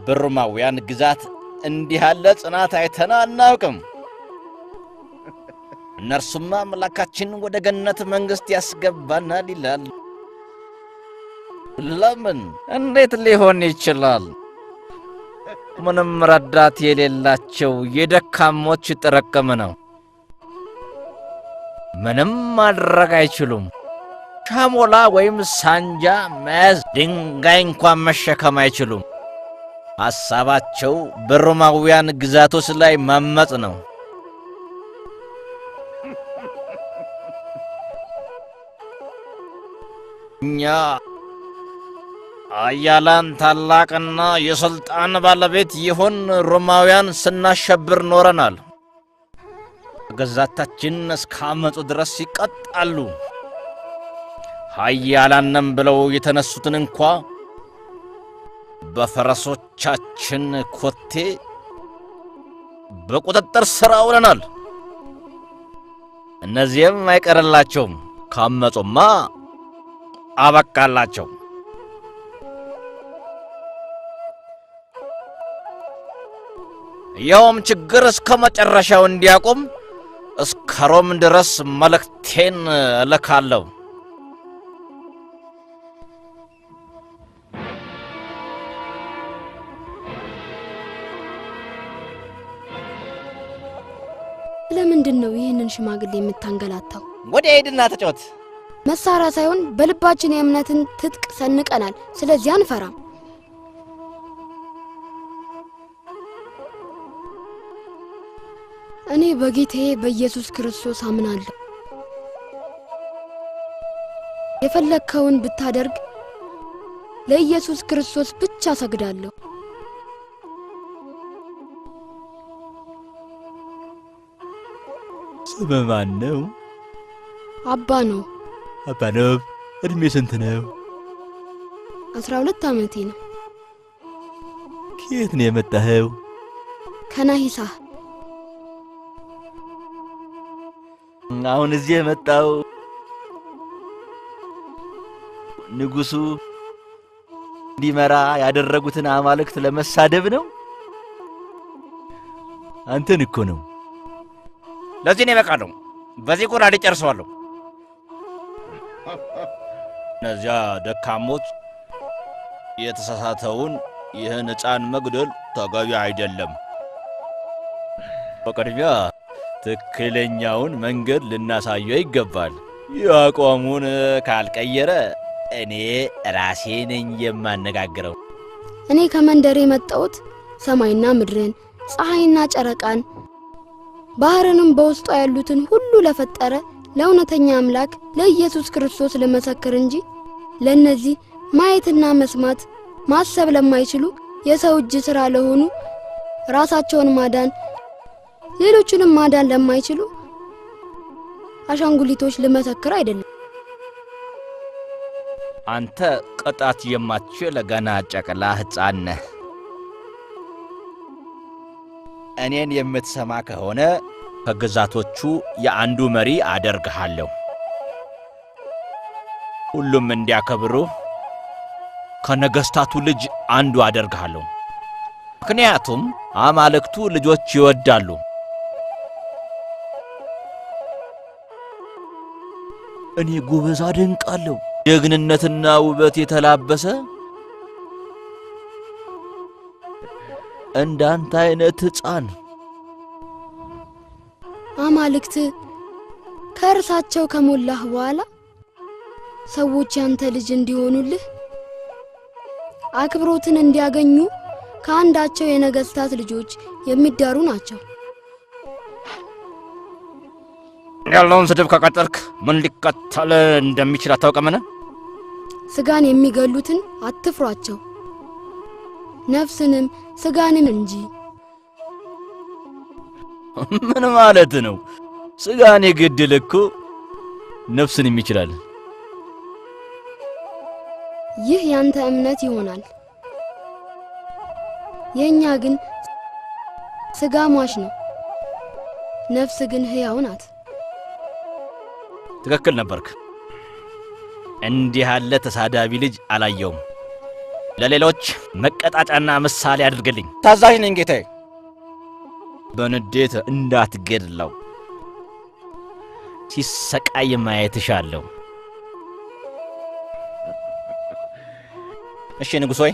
በሮማውያን ግዛት እንዲህ ያለ ጽናት አይተን አናውቅም። እነርሱማ አምላካችን ወደ ገነት መንግሥት ያስገባናል ይላል። ለምን? እንዴት ሊሆን ይችላል? ምንም ረዳት የሌላቸው የደካሞች ጥርቅም ነው። ምንም ማድረግ አይችሉም። ሻሞላ ወይም ሳንጃ መያዝ፣ ድንጋይ እንኳን መሸከም አይችሉም። ሐሳባቸው በሮማውያን ግዛቶች ላይ ማመጽ ነው። እኛ አያላን ታላቅና የሥልጣን ባለቤት ይሆን ሮማውያን ስናሸብር ኖረናል። ግዛታችን እስከ አመጹ ድረስ ይቀጣሉ። ኃያላንም ብለው የተነሱትን እንኳ በፈረሶቻችን ኮቴ በቁጥጥር ስር አውለናል። እነዚህም አይቀርላቸውም። ካመጹማ አበቃላቸው። ይኸውም ችግር እስከ መጨረሻው እንዲያቆም እስከ ሮም ድረስ መልእክቴን እልካለሁ። ለምንድን ነው ይህንን ሽማግሌ የምታንገላታው? ወደ ሄድና ተጫወት። መሳሪያ ሳይሆን በልባችን የእምነትን ትጥቅ ሰንቀናል። ስለዚህ አንፈራም። እኔ በጌታዬ በኢየሱስ ክርስቶስ አምናለሁ። የፈለግከውን ብታደርግ ለኢየሱስ ክርስቶስ ብቻ ሰግዳለሁ። ስምህ ማን ነው? አባ ነው። አባ ኖብ። እድሜ ስንት ነው? 12 ዓመቴ ነው። ከየት ነው የመጣኸው? ከናሂሳ። አሁን እዚህ የመጣው ንጉሱ እንዲመራ ያደረጉትን አማልክት ለመሳደብ ነው? አንተን እኮ ነው። ለዚህ ነው የበቃለው። በዚህ ቁራድ ጨርሰዋለሁ። እነዚያ ደካሞች የተሳሳተውን ይህን ሕፃን መግደል ተገቢ አይደለም። በቅድሚያ ትክክለኛውን መንገድ ልናሳየው ይገባል። ያቋሙን ካልቀየረ እኔ ራሴ ነኝ የማነጋግረው። እኔ ከመንደር የመጣሁት ሰማይና ምድርን፣ ፀሐይና ጨረቃን፣ ባህርንም በውስጧ ያሉትን ሁሉ ለፈጠረ ለእውነተኛ አምላክ ለኢየሱስ ክርስቶስ ለመሰክር እንጂ ለነዚህ ማየትና መስማት ማሰብ ለማይችሉ የሰው እጅ ሥራ ለሆኑ ራሳቸውን ማዳን ሌሎችንም ማዳን ለማይችሉ አሻንጉሊቶች ለመሰክር አይደለም። አንተ ቅጣት የማትችል ገና ጨቅላ ሕፃን ነህ። እኔን የምትሰማ ከሆነ ከግዛቶቹ የአንዱ መሪ አደርግሃለሁ። ሁሉም እንዲያከብሩ ከነገስታቱ ልጅ አንዱ አደርግሃለሁ። ምክንያቱም አማልክቱ ልጆች ይወዳሉ። እኔ ጎበዝ አደንቃለሁ። ጀግንነትና ውበት የተላበሰ እንዳንተ አይነት ሕፃን አማልክት ከእርሳቸው ከሞላህ በኋላ ሰዎች ያንተ ልጅ እንዲሆኑልህ አክብሮትን እንዲያገኙ ከአንዳቸው የነገስታት ልጆች የሚዳሩ ናቸው። ያለውን ስድብ ከቀጠልክ ምን ሊከተል እንደሚችል አታውቅምን? ስጋን የሚገሉትን አትፍሯቸው፣ ነፍስንም ስጋንም እንጂ። ምን ማለት ነው? ስጋን የገደለ እኮ ነፍስንም ይችላል። ይህ ያንተ እምነት ይሆናል። የኛ ግን ስጋ ሟች ነው፣ ነፍስ ግን ሕያው ናት። ትክክል ነበርክ። እንዲህ ያለ ተሳዳቢ ልጅ አላየውም። ለሌሎች መቀጣጫና ምሳሌ አድርግልኝ። ታዛዥ ነኝ ጌታዬ። በንዴት እንዳትገድለው፣ ሲሰቃይ ማየት እሻለሁ። እሺ ንጉሥ ሆይ።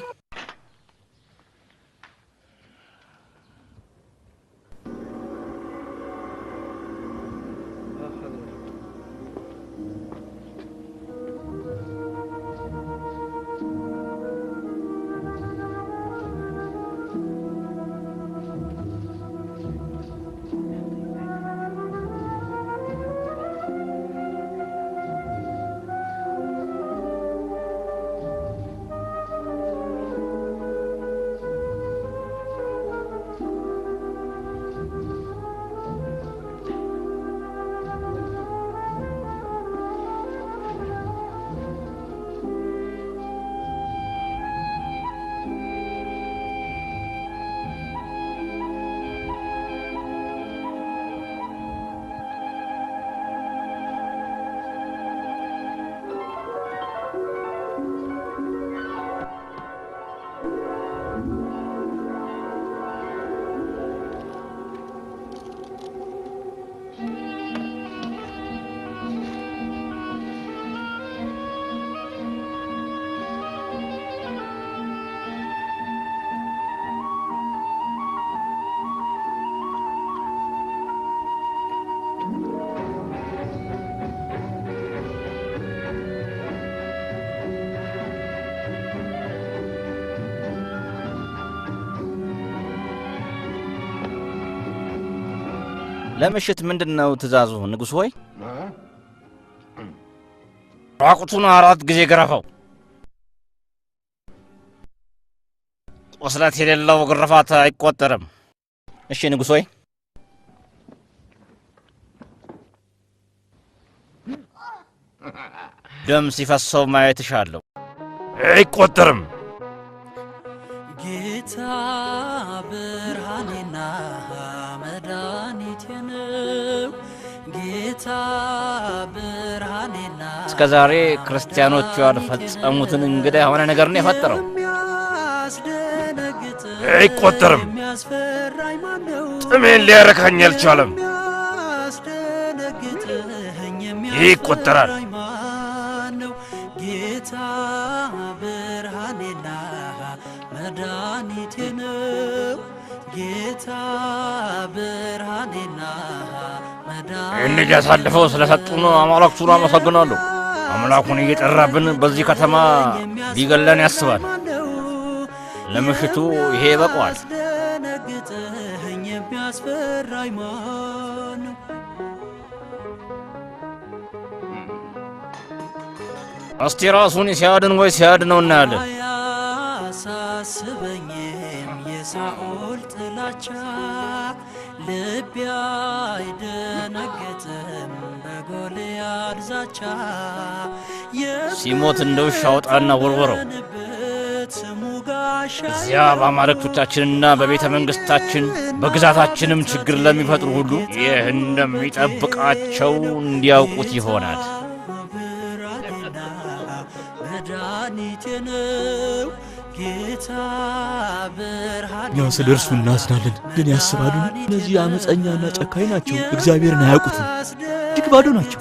ለምሽት ምንድነው ትእዛዙ ንጉሥ ሆይ? ራቁቱን 4 ጊዜ ገረፈው። ቁስለት የሌለው ግርፋት አይቆጠርም። እሺ ንጉሥ ሆይ። ደም ሲፈሰው ማየት እሻለሁ። አይቆጠርም። ጌታ ብርሃኔና መድኃኒቴ ነው። ጌታ ብርሃኔና እስከ ዛሬ ክርስቲያኖቹ ያልፈጸሙትን እንግዳ የሆነ ነገር ነው የፈጠረው። አይቆጠርም። ጥሜን ሊያረካኝ አልቻለም። ይቆጠራል። ጌታ ብርሃኔና መድኃኒቴ ነው። ይህን ልጅ አሳልፈው ስለሰጡን አማልክቱን አመሰግናለሁ። አምላኩን እየጠራብን በዚህ ከተማ ሊገለን ያስባል። ለምሽቱ ይሄ በቋል። እስቲ ራሱን ሲያድን ወይ ሲያድነው እናያለን። አያሳስበኝም የሳኦል ጥላቻ፣ ልቤ አይደነግጥም በጎልያድ ዛቻ። ሲሞት እንደ ውሻ አውጣና ወርወረው። እዚያ በአማልክቶቻችንና በቤተ መንግሥታችን በግዛታችንም ችግር ለሚፈጥሩ ሁሉ ይህ እንደሚጠብቃቸው እንዲያውቁት ይሆናል። እኛ ስለ እርሱ እናዝናለን፣ ግን ያስባሉ። እነዚህ አመፀኛና ጨካኝ ናቸው፣ እግዚአብሔርን አያውቁትም፣ እጅግ ባዶ ናቸው።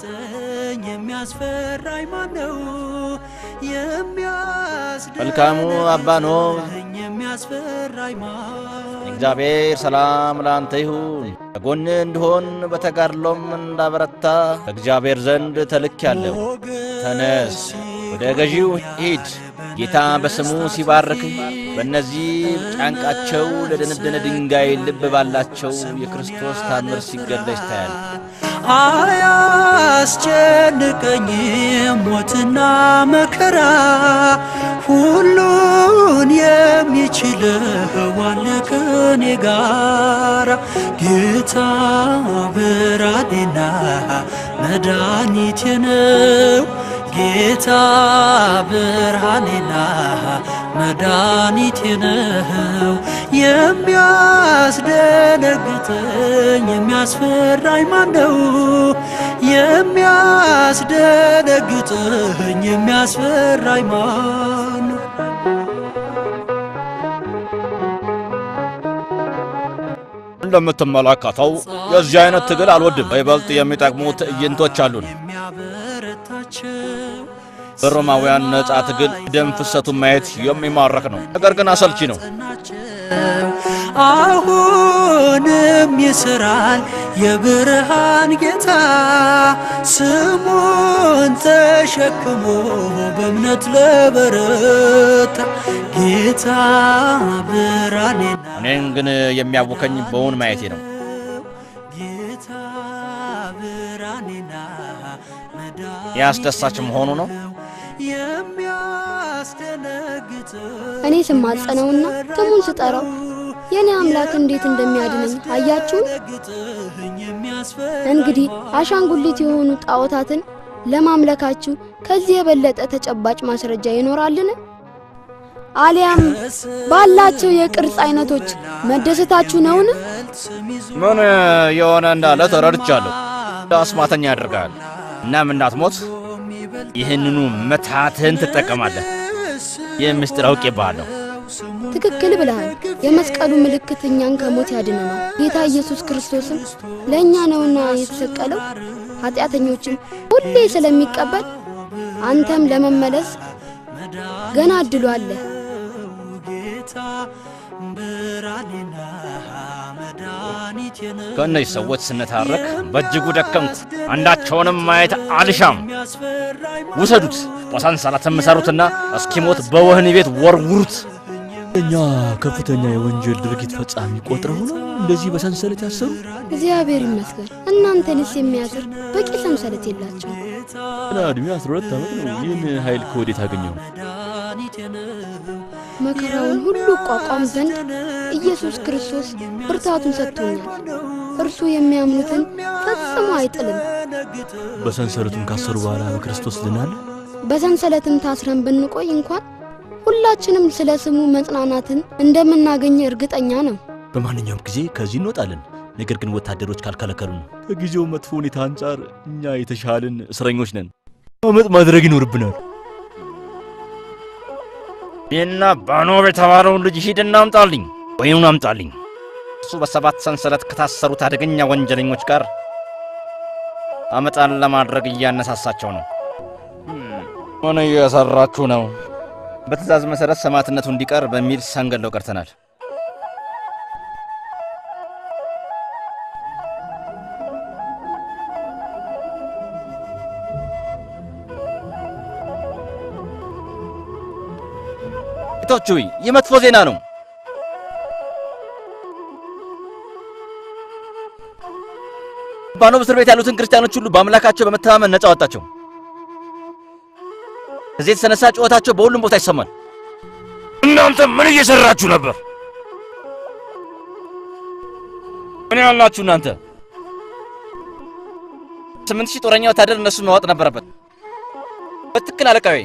መልካሙ አባ ኖህ እግዚአብሔር ሰላም ለአንተ ይሁን። ከጎን እንድሆን በተጋድሎም እንዳበረታ ከእግዚአብሔር ዘንድ ተልኬአለሁ። ተነስ፣ ወደ ገዢው ሂድ። ጌታ በስሙ ሲባርክ በእነዚህ ጫንቃቸው ለደነደነ ድንጋይ ልብ ባላቸው የክርስቶስ ታምር ሲገለጽ ታያል። አያስጨንቀኝም ሞትና መከራ፣ ሁሉን የሚችለው አለ ከኔ ጋራ። ጌታ ብርሃኔና መድኃኒቴ ነው። ጌታ ብርሃኔና መድኃኒቴ ነው። የሚያስደነግጠኝ የሚያስፈራኝ ማነው? የሚያስደነግጠኝ የሚያስፈራኝ ማነው? እንደምትመለከተው የዚህ አይነት ትግል አልወድም። በይበልጥ የሚጠቅሙ ትዕይንቶች አሉን። በሮማውያን ነጻ ትግል ደም ፍሰቱን ማየት የሚማረክ ነው፣ ነገር ግን አሰልቺ ነው። አሁንም ይሰራል የብርሃን ጌታ፣ ስሙን ተሸክሞ በእምነት ለበረታ። ጌታ ብርሃኔና እኔን ግን የሚያውከኝ በውን ማየቴ ነው። ጌታ ብርሃኔና ያስደሳች መሆኑ ነው። እኔ ስማጸነውና ስሙን ስጠራው የኔ አምላክ እንዴት እንደሚያድነኝ አያችሁ። እንግዲህ አሻንጉሊት የሆኑ ጣዖታትን ለማምለካችሁ ከዚህ የበለጠ ተጨባጭ ማስረጃ ይኖራልን? አሊያም ባላቸው የቅርጽ አይነቶች መደሰታችሁ ነውን? ምን የሆነ እንዳለ ተረድቻለሁ። አስማተኛ ያደርጋል። እናም እንዳትሞት ይህንኑ መታትህን ትጠቀማለህ። ይህ ምስጢር አውቄብሃለሁ። ትክክል ብለሃል። የመስቀሉ ምልክት እኛን ከሞት ያድነናል። ጌታ ኢየሱስ ክርስቶስም ለእኛ ነውና የተሰቀለው፣ ኃጢአተኞችም ሁሌ ስለሚቀበል አንተም ለመመለስ ገና እድሉ አለ። ከእነዚህ ሰዎች ስንታረክ በእጅጉ ደከምኩ። አንዳቸውንም ማየት አልሻም። ውሰዱት፣ በሰንሰለትም እሰሩትና እስኪሞት በወህኒ ቤት ወርውሩት። እኛ ከፍተኛ የወንጀል ድርጊት ፈጻሚ ቆጥረው ነው እንደዚህ በሰንሰለት ያሰሩ? እግዚአብሔር ይመስገን። እናንተንስ የሚያስር በቂ ሰንሰለት የላቸው። እድሜ 12 ዓመት ነው። ይህን ኃይል ከወዴት አገኘው? መከራውን ሁሉ ቋቋም ዘንድ ኢየሱስ ክርስቶስ ብርታቱን ሰጥቶኛል። እርሱ የሚያምኑትን ፈጽሞ አይጥልም። በሰንሰለቱን ካሰሩ በኋላ በክርስቶስ ድናል። በሰንሰለትም ታስረን ብንቆይ እንኳን ሁላችንም ስለ ስሙ መጽናናትን እንደምናገኝ እርግጠኛ ነው። በማንኛውም ጊዜ ከዚህ እንወጣለን። ነገር ግን ወታደሮች ካልከለከሉን። ከጊዜው መጥፎ ሁኔታ አንጻር እኛ የተሻልን እስረኞች ነን። አመጥ ማድረግ ይኖርብናል። ይህና ባኖብ የተባለውን ልጅ ሂድና አምጣልኝ፣ ወይኑን አምጣልኝ። እሱ በ7 ሰንሰለት ከታሰሩት አደገኛ ወንጀለኞች ጋር አመጣን ለማድረግ እያነሳሳቸው ነው። ምን እየሰራችሁ ነው? በትእዛዝ መሰረት ሰማዕትነቱ እንዲቀር በሚል ሰንገለው ቀርተናል። ጌቶች ሆይ የመጥፎ ዜና ነው። ባኖብ እስር ቤት ያሉትን ክርስቲያኖች ሁሉ በአምላካቸው በመተማመን ነፃ ወጣቸው። ከዚህ የተነሳ ጩኸታቸው በሁሉም ቦታ ይሰማል። እናንተ ምን እየሰራችሁ ነበር? ምን ያላችሁ እናንተ? 8000 ጦረኛ ወታደር እነሱን መዋጥ ነበረበት። በትክክል አለቃዬ።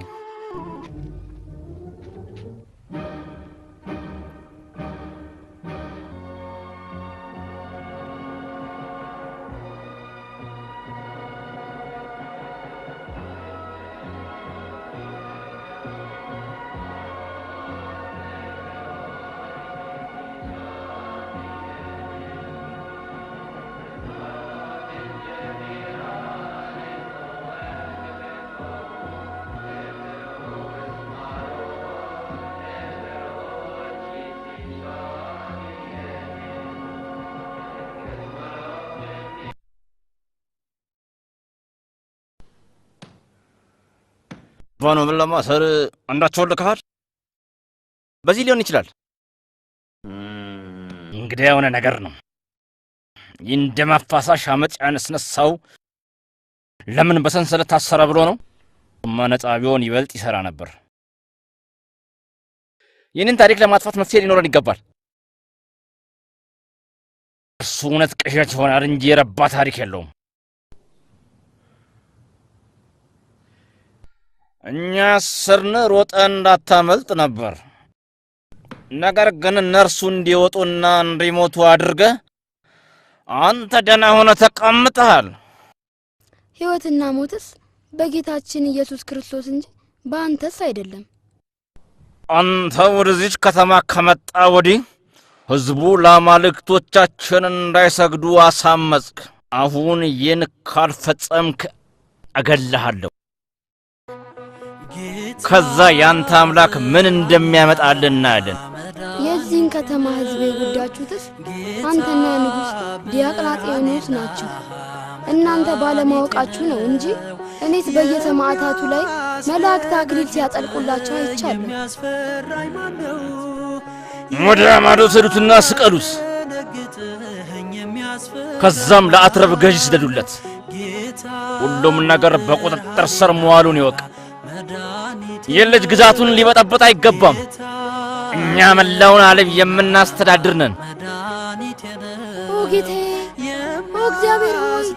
ባኖብን ለማሰር አንዳቸውን ልከሃል? በዚህ ሊሆን ይችላል። እንግዲህ የሆነ ነገር ነው። ይህ እንደ ማፋሳሽ አመፅ ያነሳሳው ለምን በሰንሰለት ታሰረ ብሎ ነው። ነፃ ቢሆን ይበልጥ ይሰራ ነበር። ይህንን ታሪክ ለማጥፋት መፍትሄ ሊኖረን ይገባል። እሱ እውነት ቅዠት ይሆናል እንጂ የረባ ታሪክ የለውም። እኛ ስርን ሮጠ እንዳታመልጥ ነበር። ነገር ግን እነርሱ እንዲወጡና እንዲሞቱ አድርገህ አንተ ደህና ሆነ ተቀምጠሃል። ሕይወትና ሞትስ በጌታችን ኢየሱስ ክርስቶስ እንጂ በአንተስ አይደለም። አንተ ወደዚች ከተማ ከመጣ ወዲህ ሕዝቡ ለአማልክቶቻችን እንዳይሰግዱ አሳመጽክ። አሁን ይህን ካልፈጸምክ እገልሃለሁ። ከዛ ያንተ አምላክ ምን እንደሚያመጣልን እናያለን። የዚህን ከተማ ሕዝብ የጎዳችሁትስ አንተና ንጉሥ ዲዮቅልጥያኖስ ናችሁ። እናንተ ባለማወቃችሁ ነው እንጂ እኔስ በየሰማዕታቱ ላይ መላእክት አክሊል ሲያጠልቁላቸው አይቻለሁ። ወደ ማዶ ሰዱትና ስቀሉት። ከዛም ለአትረብ ገዥ ስደዱለት። ሁሉም ነገር በቁጥጥር ስር መዋሉን ይወቅ። የልጅ ግዛቱን ሊበጠበጥ አይገባም። እኛ መላውን ዓለም የምናስተዳድር ነን። ኦ ጌታዬ፣ ኦ እግዚአብሔር ሆይ፣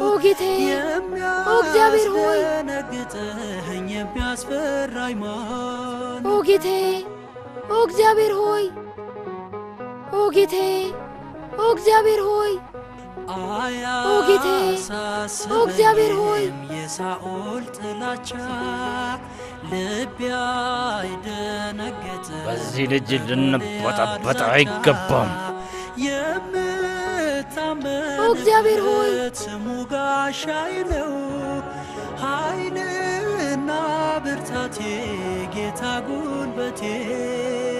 ኦ ጌታዬ፣ ኦ እግዚአብሔር ሆይ፣ ኦ ጌታዬ፣ ኦ እግዚአብሔር ሆይ፣ ኦ ጌታዬ፣ ኦ እግዚአብሔር ሆይ፣ ኦ ጌታዬ፣ ኦ እግዚአብሔር ሆይ፣ የሳኦል ጥላቻ ልቤ አይደነገጠ። በዚህ ልጅ ልንበጠበጥ አይገባም። ኦ እግዚአብሔር ሆይ፣ ስሙ ጋሻዬ ነው፣ ኃይልና ብርታቴ፣ ጌታ ጉልበቴ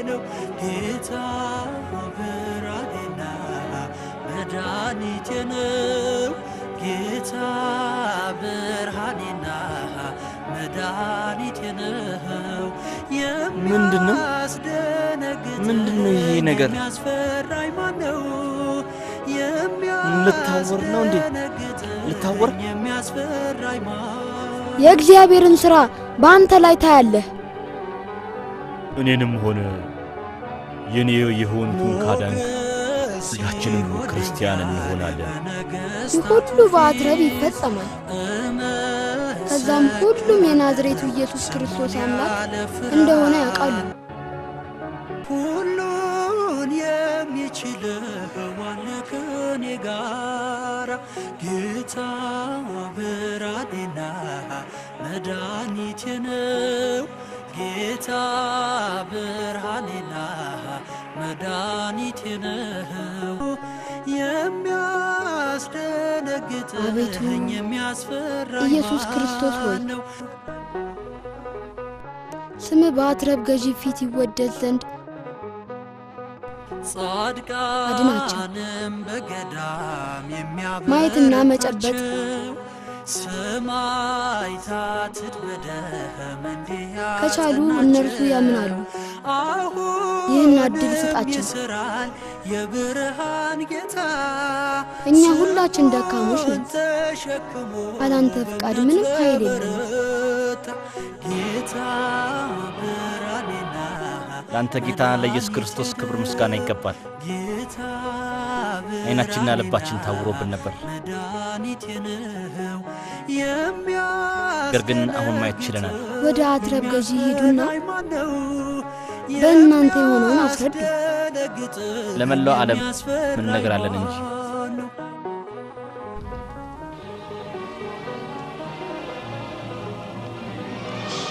ነው። ጌታ ብርሃኔና መድኃኒቴ ነው። ጌታ ብርሃኔና መድኃኒቴ ነው። ምንድነው? ምንድነው ይሄ ነገር? የሚያስፈራኝ ማነው? ልታወር ነው እንዴ? ልታወር? የሚያስፈራኝ የእግዚአብሔርን ሥራ በአንተ ላይ ታያለህ። እኔንም ሆነ የኔ የሆኑትን ካዳንክ ሁላችንም ክርስቲያን እንሆናለን። ይህ ሁሉ በአትረብ ይፈጸማል። ከዛም ሁሉም የናዝሬቱ ኢየሱስ ክርስቶስ አምላክ እንደሆነ ያውቃሉ። ሁሉን የሚችለው አለ ከኔ ጋራ። ጌታ ብርሃኔና መድኃኒቴ ነው። ጌታ ብርሃኔና መድኃኒቴ ነው። የሚያስደነግጠኝ የሚያስፈራኝ ኢየሱስ ክርስቶስ ሆይ ስምህ በአትረብ ገዢ ፊት ይወደድ ዘንድ አድናቸው። ጻድቃንም በገዳም ማየትና መጨበጥ ሰማዕታት በደም እንዲህ ከቻሉ እነርሱ ያምናሉ። ይህን ዕድል ስጣቸው። ይሰራል የብርሃን ጌታ እኛ ሁላችን ደካሞች ነን። አላንተ ፍቃድ ምንም ኃይል የለንም። ጌታ ብርሃኔና ለአንተ ጌታ ለኢየሱስ ክርስቶስ ክብር ምስጋና ይገባል። ዓይናችንና ልባችን ታውሮብን ነበር፣ ነገር ግን አሁን ማየት ችለናል። ወደ አትረብ ገዢ ሂዱና በእናንተ የሆነውን አስረዱ። ለመላው ዓለም ምን ነገራለን እንጂ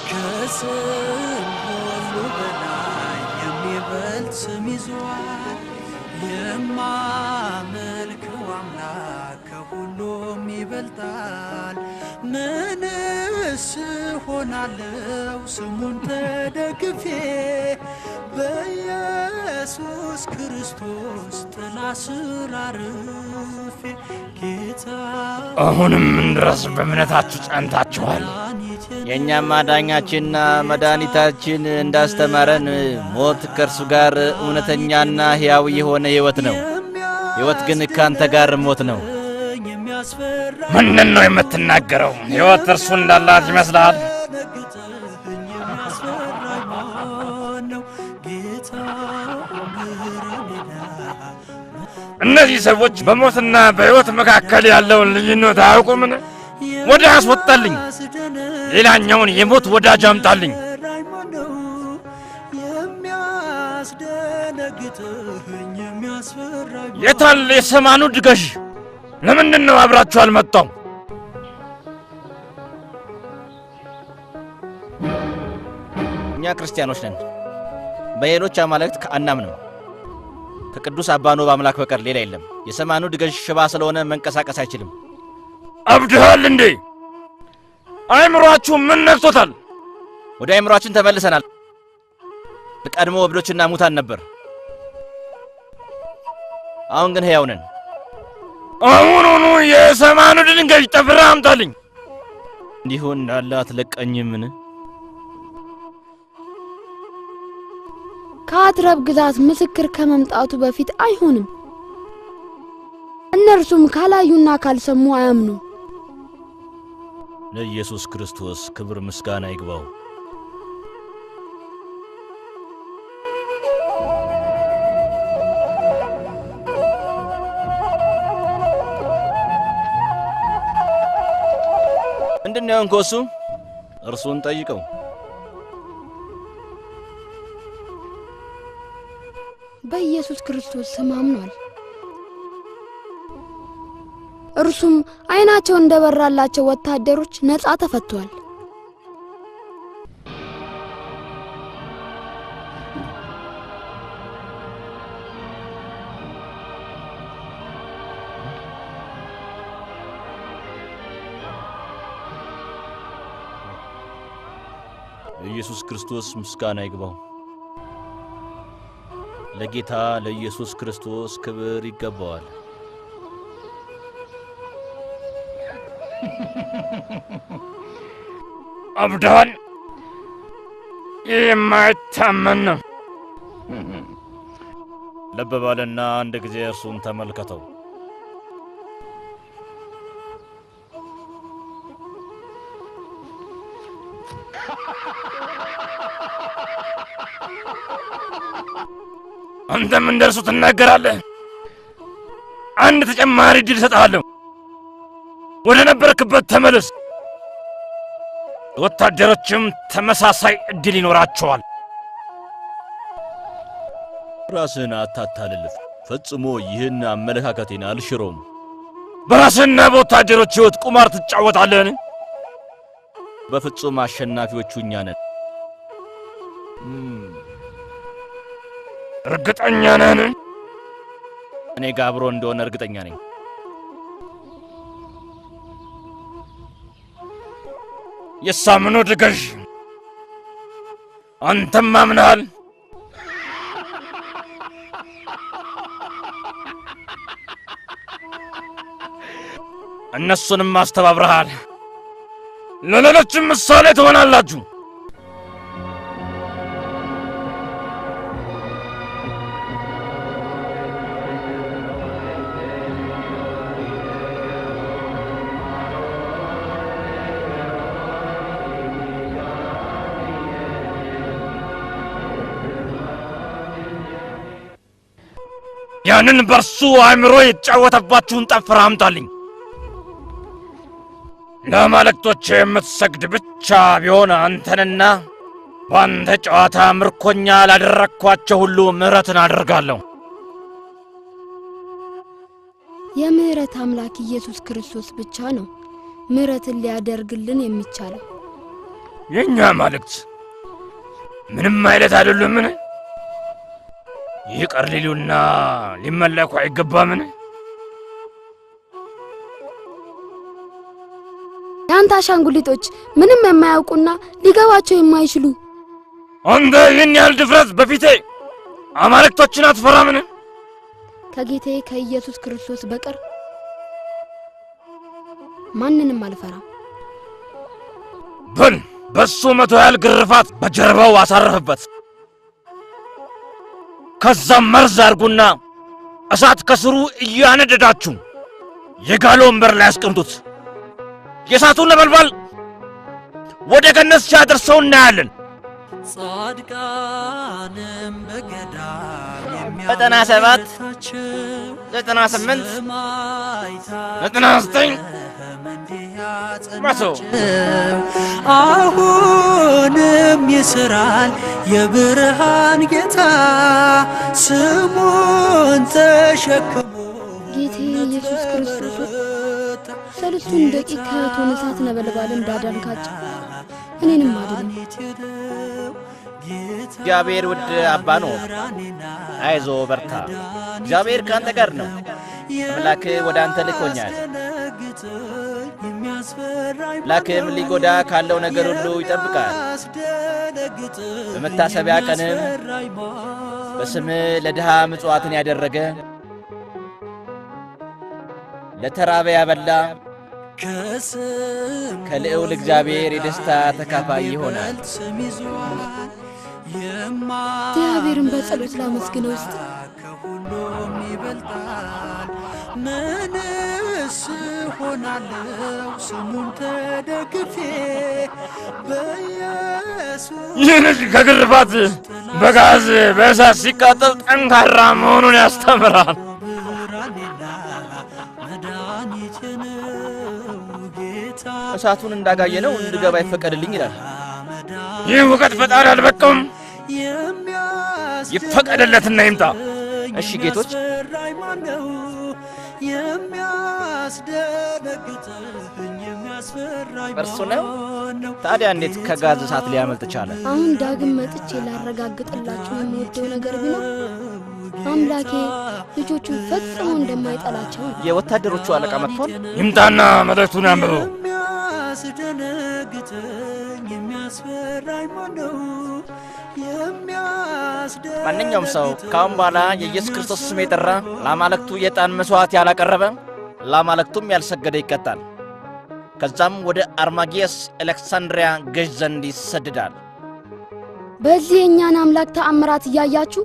ከስም ሁሉ በላይ የሚበልጥ ስም ይዟል። የማመልከው አምላክ ከሁሉም ይበልጣል። ምንስ ሆናለው ስሙን ተደግፌ በኢየሱስ ክርስቶስ ጥላ ስር አርፌ ጌታ አሁንም ድረስ በእምነታችሁ ጸንታችኋል። የእኛም አዳኛችንና መድኃኒታችን እንዳስተማረን ሞት ከእርሱ ጋር እውነተኛና ሕያው የሆነ ሕይወት ነው። ሕይወት ግን ካንተ ጋር ሞት ነው። ምንድን ነው የምትናገረው? ሕይወት እርሱ እንዳላት ይመስላል። እነዚህ ሰዎች በሞትና በሕይወት መካከል ያለውን ልዩነት አያውቁምን? ወደ አስወጣልኝ፣ ሌላኛውን የሞት ወዳጅ አምጣልኝ። የታል የሰማኑ ድገሽ? ለምንድን ነው አብራችሁ አልመጣው? እኛ ክርስቲያኖች ነን። በሌሎች አማልክት አናምንም። ከቅዱስ አባኖብ አምላክ በቀር ሌላ የለም። የሰማኑ ድገሽ ሽባ ስለሆነ መንቀሳቀስ አይችልም። አብድሃል እንዴ? አእምሮአችሁ ምን ነክቶታል? ወደ አእምሮአችን ተመልሰናል። ቀድሞ እብዶችና ሙታን ነበር። አሁን ግን ሕያው ነን። አሁኑኑ የሰማኑ ድንጋይ ጠፍራ አምጣልኝ። እንዲሁ እንዳለ አትለቀኝምን? ከአትረብ ግዛት ምስክር ከመምጣቱ በፊት አይሆንም። እነርሱም ካላዩና ካልሰሙ አያምኑ። ለኢየሱስ ክርስቶስ ክብር ምስጋና ይግባው። ምንድነው እንኮሱ? እርሱን ጠይቀው። በኢየሱስ ክርስቶስ ስም አምኗል። እርሱም ዓይናቸው እንደበራላቸው ወታደሮች ነፃ ተፈቷል። ለኢየሱስ ክርስቶስ ምስጋና ይግባው። ለጌታ ለኢየሱስ ክርስቶስ ክብር ይገባዋል። አብዳል የማይታመን ነው። ልብ በልና አንድ ጊዜ እርሱን ተመልከተው። አንተም እንደርሱ ትናገራለህ። አንድ ተጨማሪ ድል እሰጥሃለሁ። ወደ ነበርክበት ተመለስ። ወታደሮችም ተመሳሳይ እድል ይኖራቸዋል። ራስህን አታታልልፍ። ፈጽሞ ይህን አመለካከቴን አልሽሮም። በራስህና በወታደሮች ሕይወት ቁማር ትጫወታለህን? በፍጹም አሸናፊዎቹ እኛ ነን። እርግጠኛ ነህን? እኔ ጋር አብሮ እንደሆነ እርግጠኛ ነኝ። የሳምኑ ድገሽ፣ አንተም አምነሃል። እነሱንም አስተባብረሃል። ለሌሎችም ምሳሌ ትሆናላችሁ። ያንን በርሱ አእምሮ የተጫወተባችሁን ጠፍር አምጣልኝ። ለአማልክቶች የምትሰግድ ብቻ ቢሆን አንተንና በአንተ ጨዋታ ምርኮኛ ላደረግኳቸው ሁሉ ምሕረትን አደርጋለሁ። የምሕረት አምላክ ኢየሱስ ክርስቶስ ብቻ ነው ምሕረትን ሊያደርግልን የሚቻለው። የኛ አማልክት ምንም አይነት አይደሉምን? ይቅር ሊሉና ሊመለኩ አይገባምን? ያንተ አሻንጉሊቶች ምንም የማያውቁና ሊገባቸው የማይችሉ አንተ ይህን ያህል ድፍረት በፊቴ አማልክቶችን አትፈራምን? ከጌታዬ ከኢየሱስ ክርስቶስ በቀር ማንንም አልፈራም። በል በሱ 100 ያህል ግርፋት በጀርባው አሳረፍበት። ከዛም መርዝ አርጉና እሳት ከስሩ እያነደዳችሁ የጋለ ወንበር ላይ አስቀምጡት። የእሳቱን ነበልባል ወደ ገነት ሲያደርሰው እናያለን። ጻድቃንም በገዳም 97 98 99 መቶ አሁንም ይስራል የብርሃን ጌታ ስሙን ተሸክሞ ጌታዬ ኢየሱስ ክርስቶስ ሰለስቱን ደቂቅ ከእቶነ እሳት ነበልባል እንዳዳንካቸው እኔንም አድነኝ። እግዚአብሔር ውድ አባ ነው። አይዞ በርታ፣ እግዚአብሔር ካንተ ጋር ነው። አምላክ ወደ አንተ ልኮኛል። አምላክም ሊጎዳ ካለው ነገር ሁሉ ይጠብቃል። በመታሰቢያ ቀንም በስምህ ለድሃ ምጽዋትን ያደረገ ለተራበ ያበላ ከልዑል እግዚአብሔር የደስታ ተካፋይ ይሆናል። እግዚአብሔርን በጸሎት ላመስግነው ውስጥ ከሁሉም ይበልጣል። ምንስ ሆናለው ስሙን ተደግፌ በኢየሱስ ይህ ልጅ ከግርፋት በጋዝ በእሳት ሲቃጠል ጠንካራ መሆኑን ያስተምራል። እሳቱን እንዳጋየነው እንድገባ ይፈቀድልኝ ይላል። ይህ እውቀት ፈጣሪ አልበቃም። ይፈቀድለትና ይምጣ። እሺ ጌቶች፣ እርሱ ነው። ታዲያ እንዴት ከጋዝ እሳት ሊያመልጥ ቻለ? አሁን ዳግም መጥቼ ላረጋግጥላችሁ የምወደው ነገር ቢኖር አምላኬ ልጆቹን ፈጽሞ እንደማይጠላቸው። የወታደሮቹ አለቃ መጥቷል። ይምጣና መልእክቱን ያንብበው። ማንኛውም ሰው ካሁን በኋላ የኢየሱስ ክርስቶስ ስም የጠራ ለአማልክቱ የዕጣን መሥዋዕት ያላቀረበ ለአማልክቱም ያልሰገደ ይቀጣል። ከዛም ወደ አርማጌስ አሌክሳንድሪያ ገዥ ዘንድ ይሰደዳል። በዚህ የእኛን አምላክ ተአምራት እያያችሁ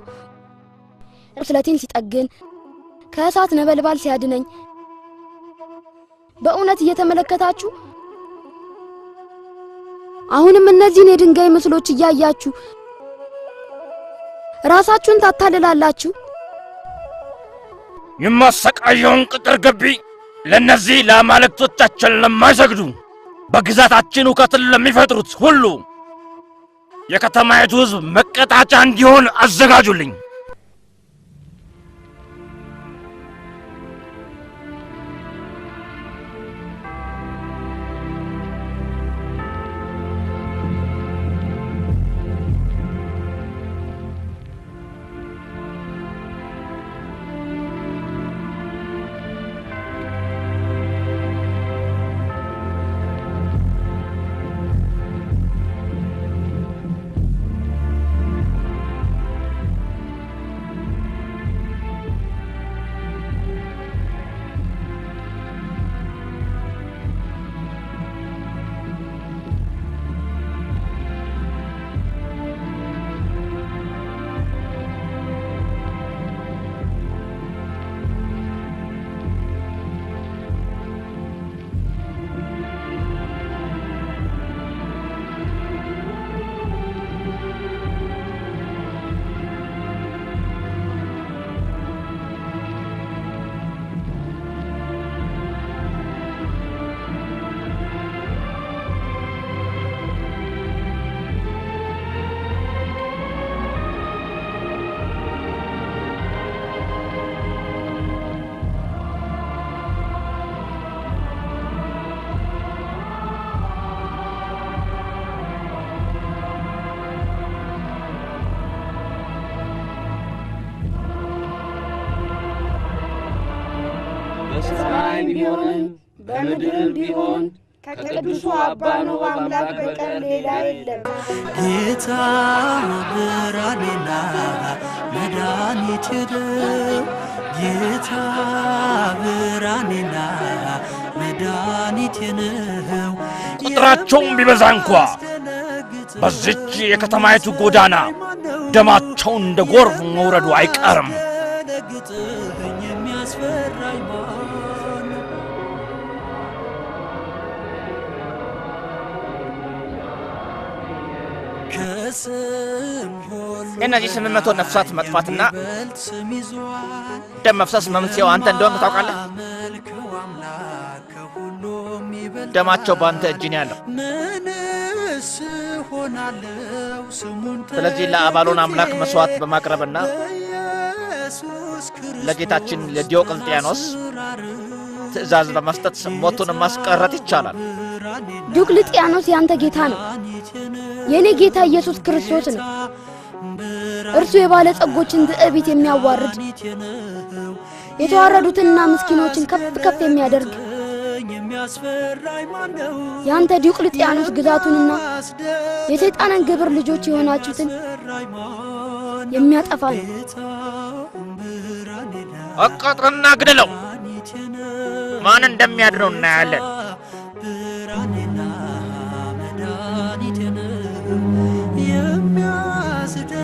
ቁስለቴን ሲጠግን ከእሳት ነበልባል ሲያድነኝ በእውነት እየተመለከታችሁ አሁንም እነዚህን የድንጋይ ምስሎች እያያችሁ ራሳችሁን ታታልላላችሁ። የማሰቃየውን ቅጥር ግቢ ለነዚህ ለአማልክቶቻችን ለማይሰግዱ በግዛታችን ሁከትን ለሚፈጥሩት ሁሉ የከተማይቱ ሕዝብ መቀጣጫ እንዲሆን አዘጋጁልኝ። በሰማይ ቢሆን በምድር ቢሆን ከቅዱሱ አባ ኖብ አምላክ በቀር ሌላ የለም። ጌታ ብርሃኔና መድኃኒቴ ነው። ጌታ ብርሃኔና መድኃኒቴ ነው። ቁጥራቸውም ቢበዛ እንኳ በዚች የከተማይቱ ጎዳና ደማቸው እንደ ጎርፍ መውረዱ አይቀርም። የእነዚህ 800 ነፍሳት መጥፋትና ደም መፍሰስ መንስኤው አንተ እንደሆንክ ታውቃለህ። ደማቸው በአንተ እጅ ነው ያለው። ስለዚህ ለአባሎን አምላክ መስዋዕት በማቅረብና ለጌታችን ለዲዮቅልጥያኖስ ትእዛዝ በመስጠት ሞቱን ማስቀረት ይቻላል። ዲዮቅልጥያኖስ ያንተ ጌታ ነው፣ የኔ ጌታ ኢየሱስ ክርስቶስ ነው። እርሱ የባለጸጎችን ትዕቢት የሚያዋርድ የተዋረዱትንና ምስኪኖችን ከፍ ከፍ የሚያደርግ ያንተ ዲዮቅልጥያኖስ ግዛቱንና የሰይጣንን ግብር ልጆች የሆናችሁትን የሚያጠፋ ነው። አቃጥረና ግደለው፣ ማን እንደሚያድነው እናያለን።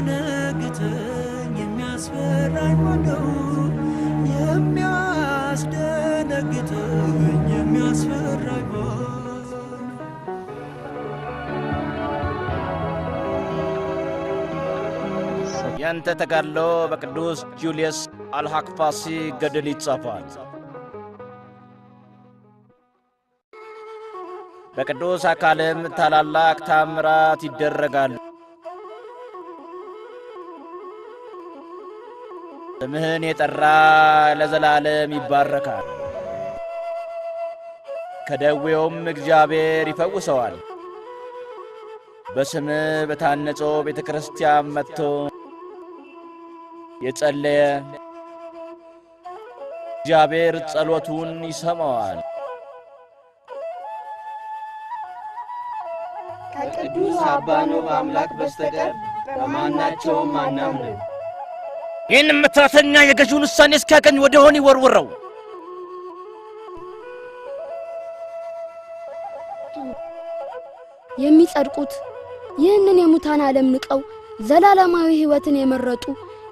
የሚያስደነግጠኝ የሚያስፈራኝ ማነው? የሚያስደነግጠኝ የሚያስፈራኝ ማነው? ያንተ ተጋድሎ በቅዱስ ጁልየስ አልሐክፋሲ ገድል ይጻፋል። በቅዱስ አካልም ታላላቅ ታምራት ይደረጋሉ። ስምህን የጠራ ለዘላለም ይባረካል። ከደዌውም እግዚአብሔር ይፈውሰዋል። በስምህ በታነጸው ቤተ ክርስቲያን መጥቶ የጸለየ እግዚአብሔር ጸሎቱን ይሰማዋል። ከቅዱስ አባ ኖብ አምላክ በስተቀር በማናቸውም አናምንም። ይህን ምትራተኛ የገዢውን ውሳኔ እስኪያገኝ ወደ ሆን ይወርውረው። የሚጸድቁት ይህንን የሙታን ዓለም ንቀው ዘላለማዊ ሕይወትን የመረጡ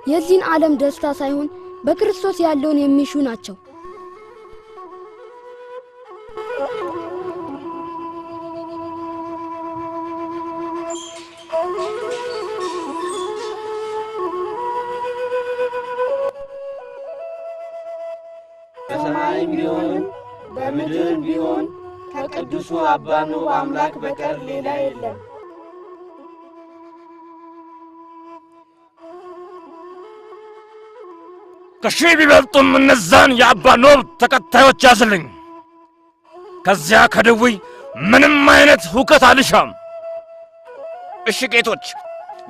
የዚህን ዓለም ደስታ ሳይሆን በክርስቶስ ያለውን የሚሹ ናቸው። በሰማይ ቢሆን በምድር ቢሆን ከቅዱሱ አባ ኖብ አምላክ በቀር ሌላ የለም። ከሺህ ቢበልጡም እነዛን የአባ ኖብ ተከታዮች ያዝልኝ። ከዚያ ከድውይ ምንም አይነት ሁከት አልሻም። እሺ ጌቶች፣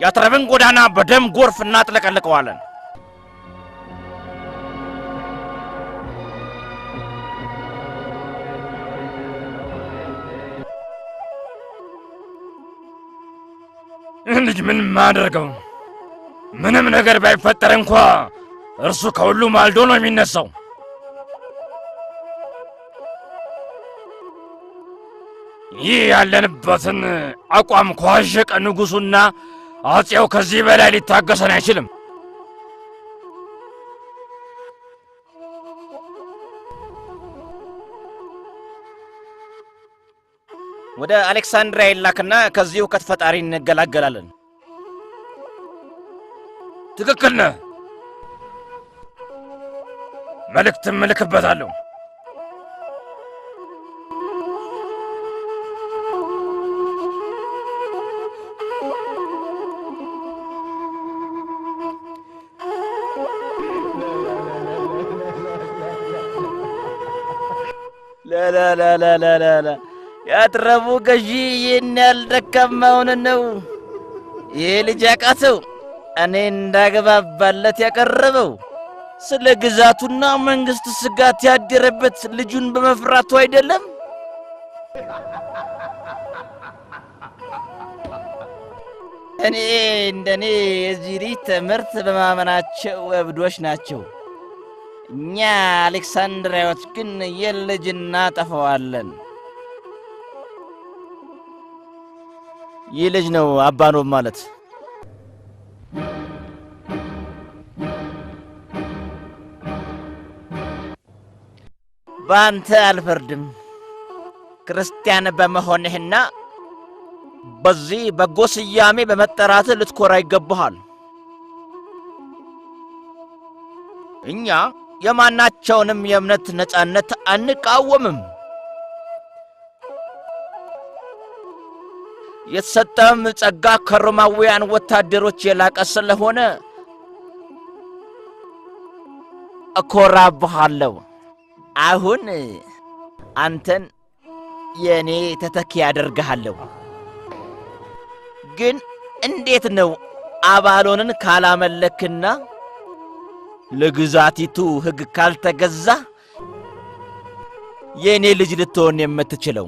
ያትረብን ጎዳና በደም ጎርፍ እናጥለቀልቀዋለን። ልጅ ምን ማደርገው? ምንም ነገር ባይፈጠር እንኳ እርሱ ከሁሉ ማልዶ ነው የሚነሳው። ይህ ያለንበትን አቋም ከዋዠቀ ንጉሡና አፄው ከዚህ በላይ ሊታገሰን አይችልም። ወደ አሌክሳንድሪያ ይላክና ከዚሁ ከተፈጣሪ እንገላገላለን። ትክክል ነህ። መልእክትም እልክበታለሁ። ላ ያትረቡ ገዢ ይህን ያልደካማውን ነው ይህ ልጅ ያቃተው እኔ እንዳገባባለት ያቀረበው። ስለ ግዛቱና መንግስት ስጋት ያደረበት ልጁን በመፍራቱ አይደለም? እንደኔ የዚህ ልጅ ትምህርት በማመናቸው እብዶች ናቸው። እኛ አሌክሳንድሪያዎች ግን የልጅ እናጠፋዋለን። ይህ ልጅ ነው አባኖብ ማለት። በአንተ አልፈርድም። ክርስቲያን በመሆንህና በዚህ በጎ ስያሜ በመጠራትህ ልትኮራ ይገባሃል። እኛ የማናቸውንም የእምነት ነጻነት አንቃወምም። የተሰጠህም ጸጋ ከሮማውያን ወታደሮች የላቀ ስለሆነ እኮራብሃለሁ። አሁን አንተን የእኔ ተተኪ ያደርግሃለሁ። ግን እንዴት ነው አባሎንን ካላመለክና ለግዛቲቱ ሕግ ካልተገዛ የእኔ ልጅ ልትሆን የምትችለው?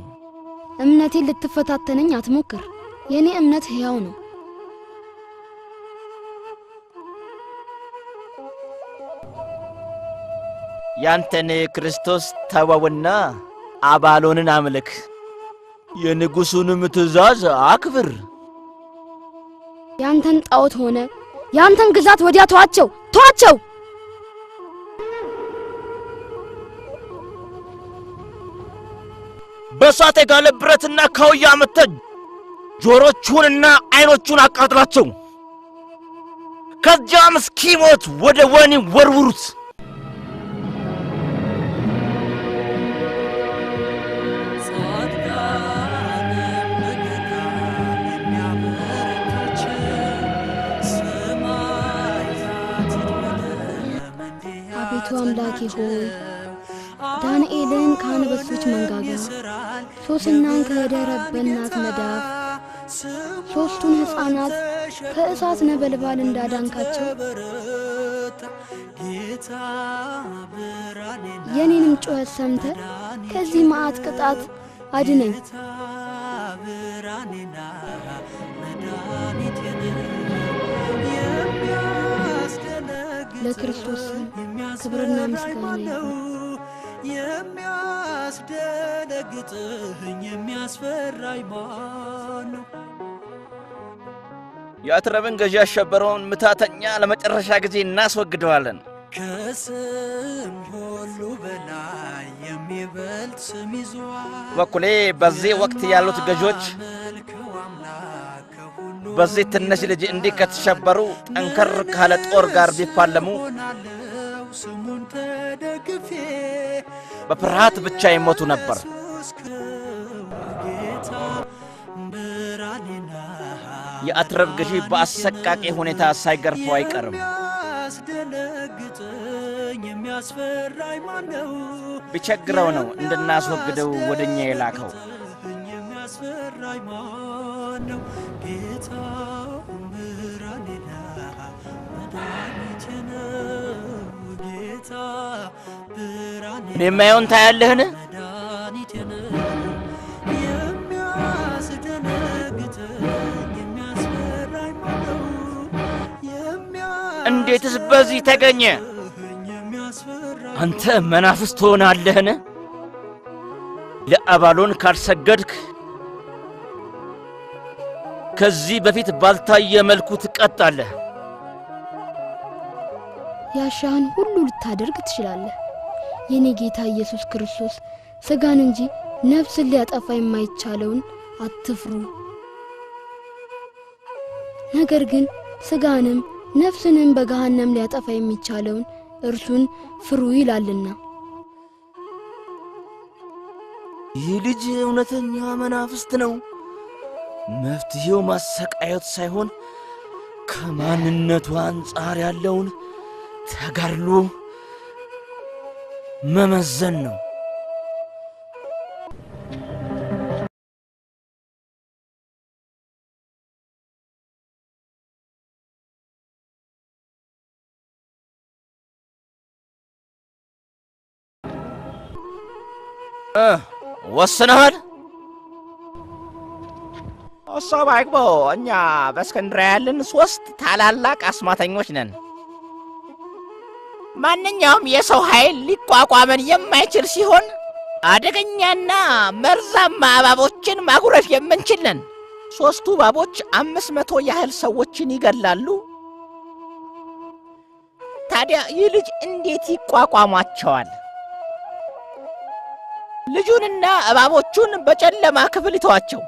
እምነቴን ልትፈታተነኝ አትሞክር። የኔ እምነት ሕያው ነው። ያንተን ክርስቶስ ተወውና አባሎንን አምልክ። የንጉሡንም ትእዛዝ አክብር። ያንተን ጣዖት ሆነ ያንተን ግዛት ወዲያ ተዋቸው። በእሳት የጋለ ብረትና ካውያ መተህ ጆሮቹንና አይኖቹን አቃጥላቸው። ከዚያም እስኪሞት ወደ ወህኒ ወርውሩት። አቤቱ አምላኬ ሆይ ዳንኤልን ከአንበሶች መንጋጋ፣ ሶስናን ከደረበ እናት መዳፍ፣ ሶስቱን ሕፃናት ከእሳት ነበልባል እንዳዳንካቸው የኔንም ጩኸት ሰምተ ከዚህ መዓት ቅጣት አድነኝ። ለክርስቶስ ክብርና ምስጋና ይሁን። የሚያስደነግጥህኝ የሚያስፈራኝ ማን ነው? የአትረብን ገዢ ያሸበረውን ምታተኛ ለመጨረሻ ጊዜ እናስወግደዋለን። ከስም ሁሉ በላይ የሚበልጥ ስም ይዟል። በኩሌ በዚህ ወቅት ያሉት ገዦች በዚህ ትንሽ ልጅ እንዲህ ከተሸበሩ ጠንከር ካለ ጦር ጋር ቢፋለሙ ስሙን ተደግፌ በፍርሃት ብቻ ይሞቱ ነበር። የአትረብ ገዢ በአሰቃቂ ሁኔታ ሳይገርፈው አይቀርም። የሚያስፈራኝ ማነው? ቢቸግረው ነው እንድናስወግደው ወደኛ የላከው። የሚያስፈራኝ ማነው? ጌታ ብርሃኔና መድኃኒቴ ነው። ጌታ ብርሃኔና እኔ የማየውን ታያለህን? መድኃኒቴ ነው። የሚያስደነግጠኝ የሚያስፈራኝ ማነው? እንዴትስ በዚህ ተገኘ? አንተ መናፍስት ትሆናለህን? ለአባሎን ካልሰገድክ ከዚህ በፊት ባልታየ መልኩ ትቀጣለህ። ያሻህን ሁሉ ልታደርግ ትችላለህ። የኔ ጌታ ኢየሱስ ክርስቶስ ሥጋን እንጂ ነፍስን ሊያጠፋ የማይቻለውን አትፍሩ። ነገር ግን ሥጋንም ነፍስንም በገሃነም ሊያጠፋ የሚቻለውን እርሱን ፍሩ ይላልና። ይህ ልጅ እውነተኛ መናፍስት ነው። መፍትሄው ማሰቃየት ሳይሆን ከማንነቱ አንጻር ያለውን ተጋድሎ መመዘን ነው። ወስነሃል? እሱ ባይግቦ እኛ በእስክንድርያ ያለን 3 ታላላቅ አስማተኞች ነን። ማንኛውም የሰው ኃይል ሊቋቋመን የማይችል ሲሆን አደገኛና መርዛማ እባቦችን ማጉረፍ የምንችል ነን። 3ቱ እባቦች 500 ያህል ሰዎችን ይገላሉ። ታዲያ ይህ ልጅ እንዴት ይቋቋሟቸዋል? ልጁንና እባቦቹን በጨለማ ክፍል ይተዋቸው።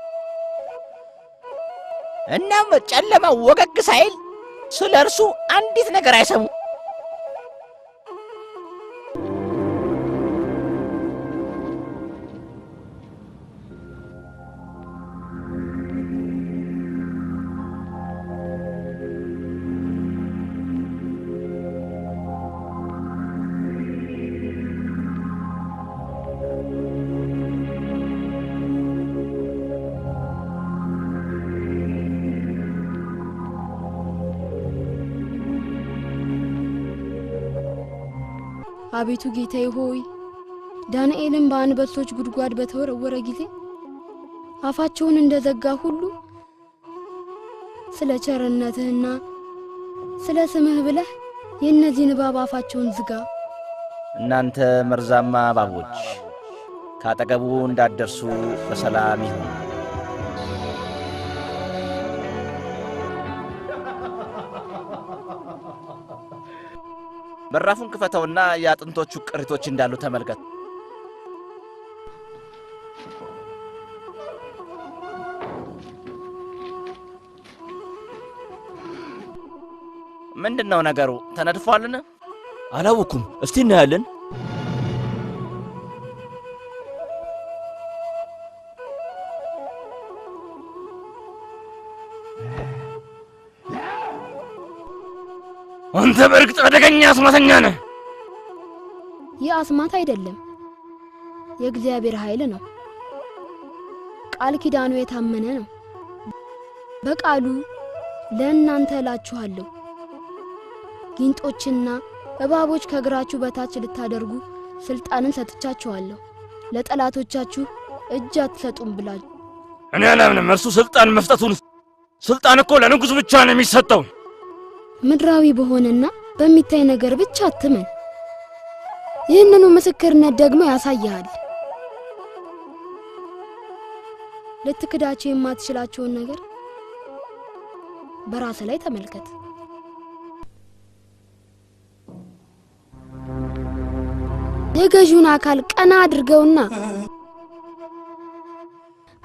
እናም ጨለማው ወገግ ሳይል ስለ እርሱ አንዲት ነገር አይሰሙ። አቤቱ ጌታዬ ሆይ ዳንኤልን በአንበሶች ጉድጓድ በተወረወረ ጊዜ አፋቸውን እንደዘጋ ሁሉ ስለ ቸርነትህና ስለ ስምህ ብለህ የእነዚህን እባብ አፋቸውን ዝጋ። እናንተ መርዛማ እባቦች ካጠገቡ እንዳትደርሱ በሰላም ይሁን። በራፉን ክፈተውና የአጥንቶቹ ቅሪቶች እንዳሉ ተመልከት። ምንድነው ነገሩ? ተነድፏልን? አላወኩም። እስቲ እናያለን። አንተ በእርግጥ አደገኛ አስማተኛ ነህ። ይህ አስማት አይደለም፣ የእግዚአብሔር ኃይል ነው። ቃል ኪዳኑ የታመነ ነው። በቃሉ ለእናንተ እላችኋለሁ ጊንጦችና እባቦች ከእግራችሁ በታች ልታደርጉ ስልጣንን ሰጥቻችኋለሁ፣ ለጠላቶቻችሁ እጅ አትሰጡም ብላችሁ። እኔ አላምንም። እርሱ ስልጣን መስጠቱን ስልጣን እኮ ለንጉሥ ብቻ ነው የሚሰጠው። ምድራዊ በሆነና በሚታይ ነገር ብቻ አትመን። ይህንኑ ምስክርነት ደግሞ ያሳያል። ልትክዳቸው የማትችላቸውን ነገር በራስ ላይ ተመልከት። የገዢውን አካል ቀና አድርገውና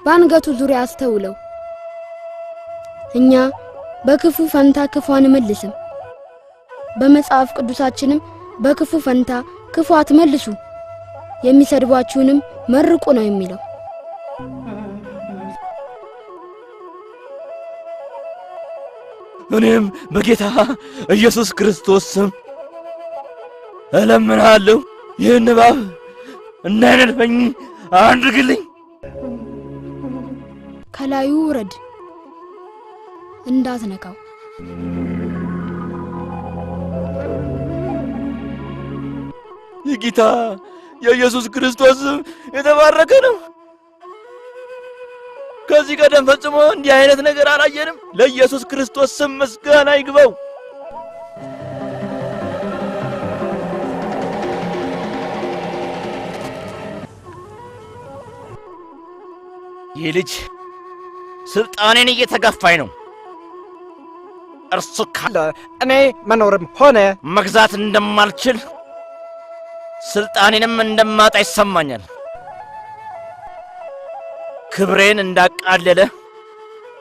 በአንገቱ ዙሪያ አስተውለው። እኛ በክፉ ፈንታ ክፉ አንመልስም። በመጽሐፍ ቅዱሳችንም በክፉ ፈንታ ክፉ አትመልሱ፣ የሚሰድቧችሁንም መርቁ ነው የሚለው። እኔም በጌታ ኢየሱስ ክርስቶስ ስም እለምናለሁ፣ ይህን እባብ እንዳይነድፈኝ አድርግልኝ። ከላዩ ውረድ፣ እንዳትነካው። የጌታ የኢየሱስ ክርስቶስ ስም የተባረከ ነው። ከዚህ ቀደም ፈጽሞ እንዲህ አይነት ነገር አላየንም። ለኢየሱስ ክርስቶስ ስም ምስጋና ይግባው። ይህ ልጅ ስልጣኔን እየተጋፋኝ ነው። እርሱ ካለ እኔ መኖርም ሆነ መግዛት እንደማልችል ስልጣኔንም እንደማጣ ይሰማኛል። ክብሬን እንዳቃለለ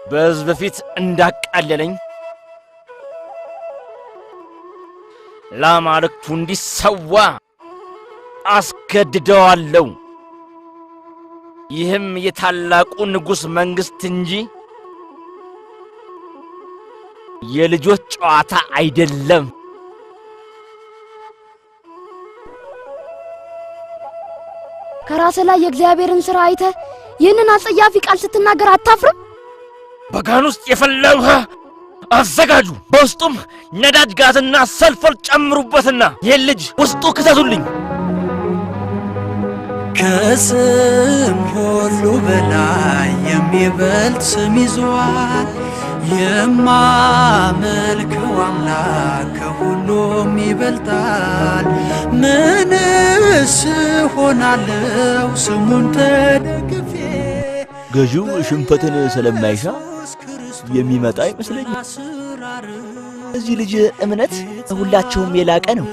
በሕዝብ ፊት እንዳቃለለኝ ለአማልክቱ እንዲሰዋ አስገድደዋለሁ። ይህም የታላቁ ንጉሥ መንግሥት እንጂ የልጆች ጨዋታ አይደለም። ከራስ ላይ የእግዚአብሔርን ሥራ አይተህ ይህንን አጸያፊ ቃል ስትናገር አታፍርም? በጋን ውስጥ የፈላ ውሃ አዘጋጁ፣ በውስጡም ነዳጅ ጋዝና ሰልፈር ጨምሩበትና ይህን ልጅ ውስጡ ክተቱልኝ። ከስም ሁሉ በላይ የሚበልጥ ስም ይዟል። የማመልከው አምላክ ከሁሉም ይበልጣል። ምንስ ሆናለው ስሙን ተደግፌ። ገዢው ሽንፈትን ስለማይሻ የሚመጣ ይመስለኛል። እዚህ ልጅ እምነት ሁላቸውም የላቀ ነው።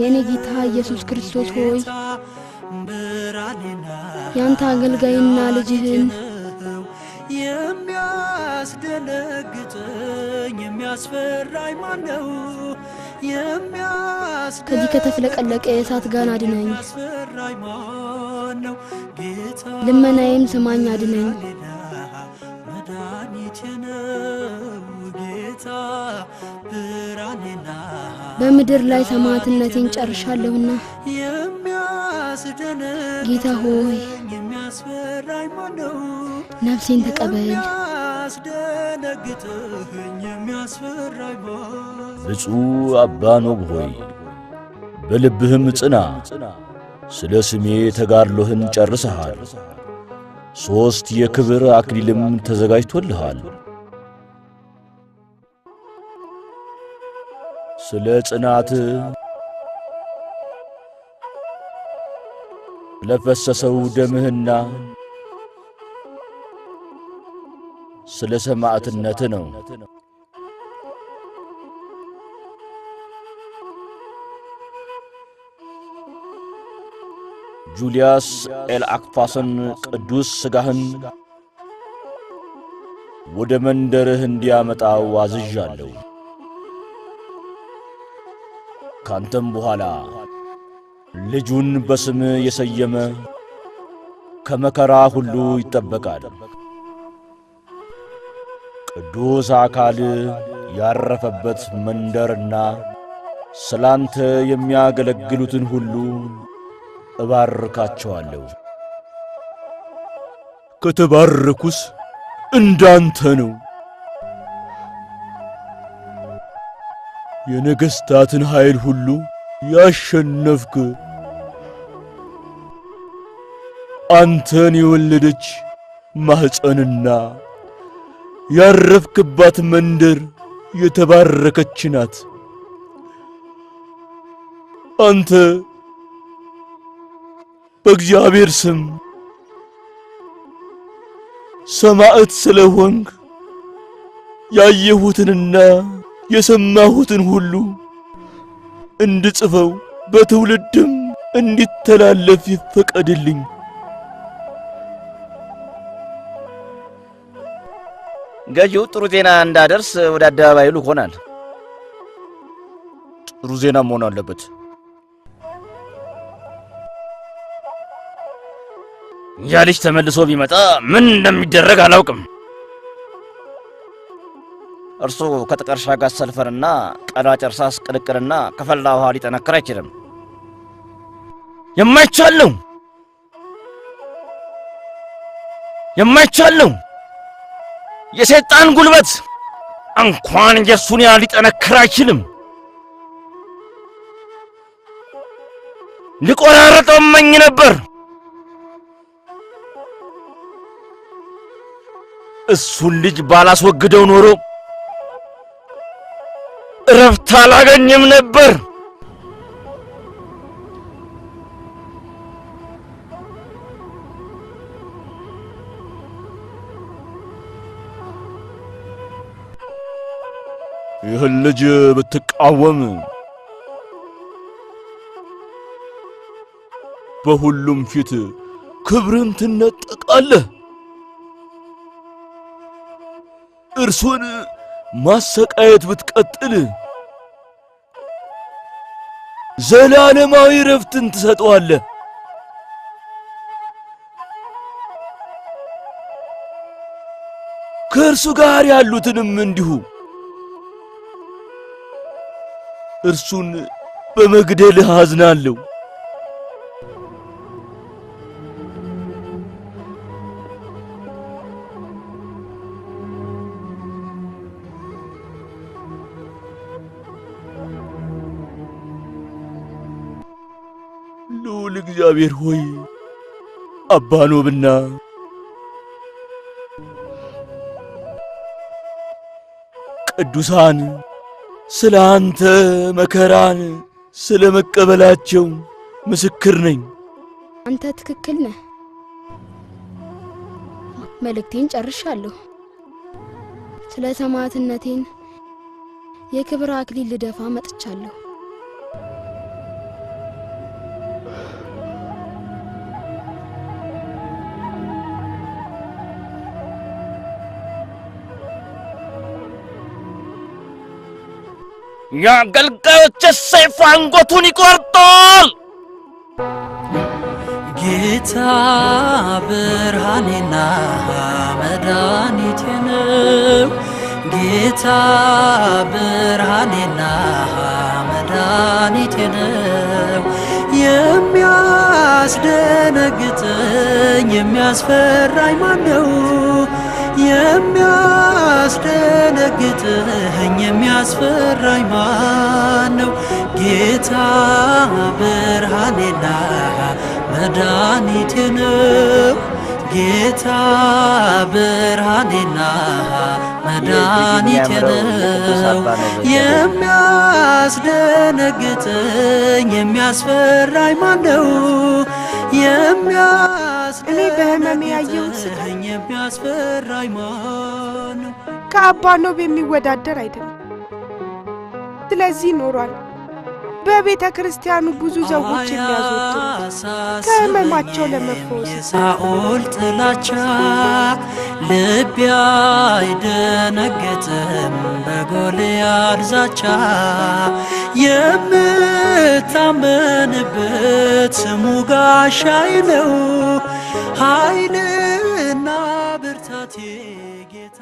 የኔ ጌታ ኢየሱስ ክርስቶስ ሆይ ያንተ አገልጋይና ልጅህን የሚያስደነግጠኝ የሚያስፈራኝ ማነው? ከዚህ ከተፍለቀለቀ የእሳት ጋን አድነኝ። ልመናዬም ስማኝ አድነኝ። በምድር ላይ ሰማዕትነቴን ጨርሻለሁና ጌታ ሆይ ነፍሴን ተቀበል። ብፁዕ አባ ኖብ ሆይ በልብህም ጽና፣ ስለ ስሜ ተጋድሎህን ጨርሰሃል። 3 የክብር አክሊልም ተዘጋጅቶልሃል። ስለ ጽናት ለፈሰሰው ደምህና ስለ ሰማዕትነት ነው። ጁልያስ ኤልአክፋስን ቅዱስ ሥጋህን ወደ መንደርህ እንዲያመጣው አዝዣለሁ። ካንተም በኋላ ልጁን በስም የሰየመ ከመከራ ሁሉ ይጠበቃል። ቅዱስ አካል ያረፈበት መንደርና ስላንተ የሚያገለግሉትን ሁሉ እባርካቸዋለሁ። ከተባረኩስ እንዳንተ ነው። የነገሥታትን ኃይል ሁሉ ያሸነፍክ አንተን የወለደች ማኅፀንና ያረፍክባት መንደር የተባረከች ናት። አንተ በእግዚአብሔር ስም ሰማዕት ስለሆንክ ያየሁትንና የሰማሁትን ሁሉ እንድጽፈው በትውልድም እንዲተላለፍ ይፈቀድልኝ። ገዢው ጥሩ ዜና እንዳደርስ ወደ አደባባይ ልኮናል። ጥሩ ዜና መሆን አለበት። ያ ልጅ ተመልሶ ቢመጣ ምን እንደሚደረግ አላውቅም። እርሱ ከጥቀርሻ ጋር ሰልፈርና ቀላጭ እርሳስ ቅልቅልና ከፈላ ውሃ ሊጠነክር አይችልም። የማይቻለው የሰይጣን ጉልበት እንኳን የሱን ያህል ሊጠነክር አይችልም። ሊቆራረጠው እመኝ ነበር። እሱን ልጅ ባላስወግደው ኖሮ እረፍት አላገኝም ነበር። ይህን ልጅ ብትቃወም በሁሉም ፊት ክብርን ትነጠቃለህ። እርሱን ማሰቃየት ብትቀጥል ዘላለማዊ ረፍትን ትሰጠዋለህ። ከእርሱ ጋር ያሉትንም እንዲሁ። እርሱን በመግደልህ አዝናለሁ። ልዑል እግዚአብሔር ሆይ አባ ኖብና ቅዱሳን ስለ አንተ መከራን ስለ መቀበላቸው ምስክር ነኝ። አንተ ትክክል ነህ። መልእክቴን ጨርሻለሁ። ስለ ሰማዕትነቴን የክብር አክሊል ልደፋ መጥቻለሁ። የአገልጋዮች ሰይፍ አንገቱን ይቆርጣል። ጌታ ብርሃኔና መድኃኒቴ ነው። ጌታ ብርሃኔና መድኃኒቴ ነው። የሚያስደነግጠኝ የሚያስፈራኝ ማነው? የሚያስደነግጠኝ የሚያስፈራኝ ማነው? ጌታ ብርሃኔና መድኃኒቴ ነው። ጌታ ብርሃኔና መድኃኒቴ ነው። የሚያስደነግጠኝ የሚያስፈራኝ ማነው? እኔ በህመሜ ያየሁት ስቃይ የሚያስፈራኝ ማነው? ከአባ ኖብ የሚወዳደር አይደለም። ስለዚህ ኖሯል። በቤተ ክርስቲያኑ ብዙ ሰዎች የሚያዘወትሩ ከህመማቸው ለመፈወስ ሳኦል ጥላቻ ልቤ አይደነገጥም በጎልያድ ዛቻ። የምታመንበት ስሙ ጋሻዬ ነው። ኃይልና ብርታቴ ጌታ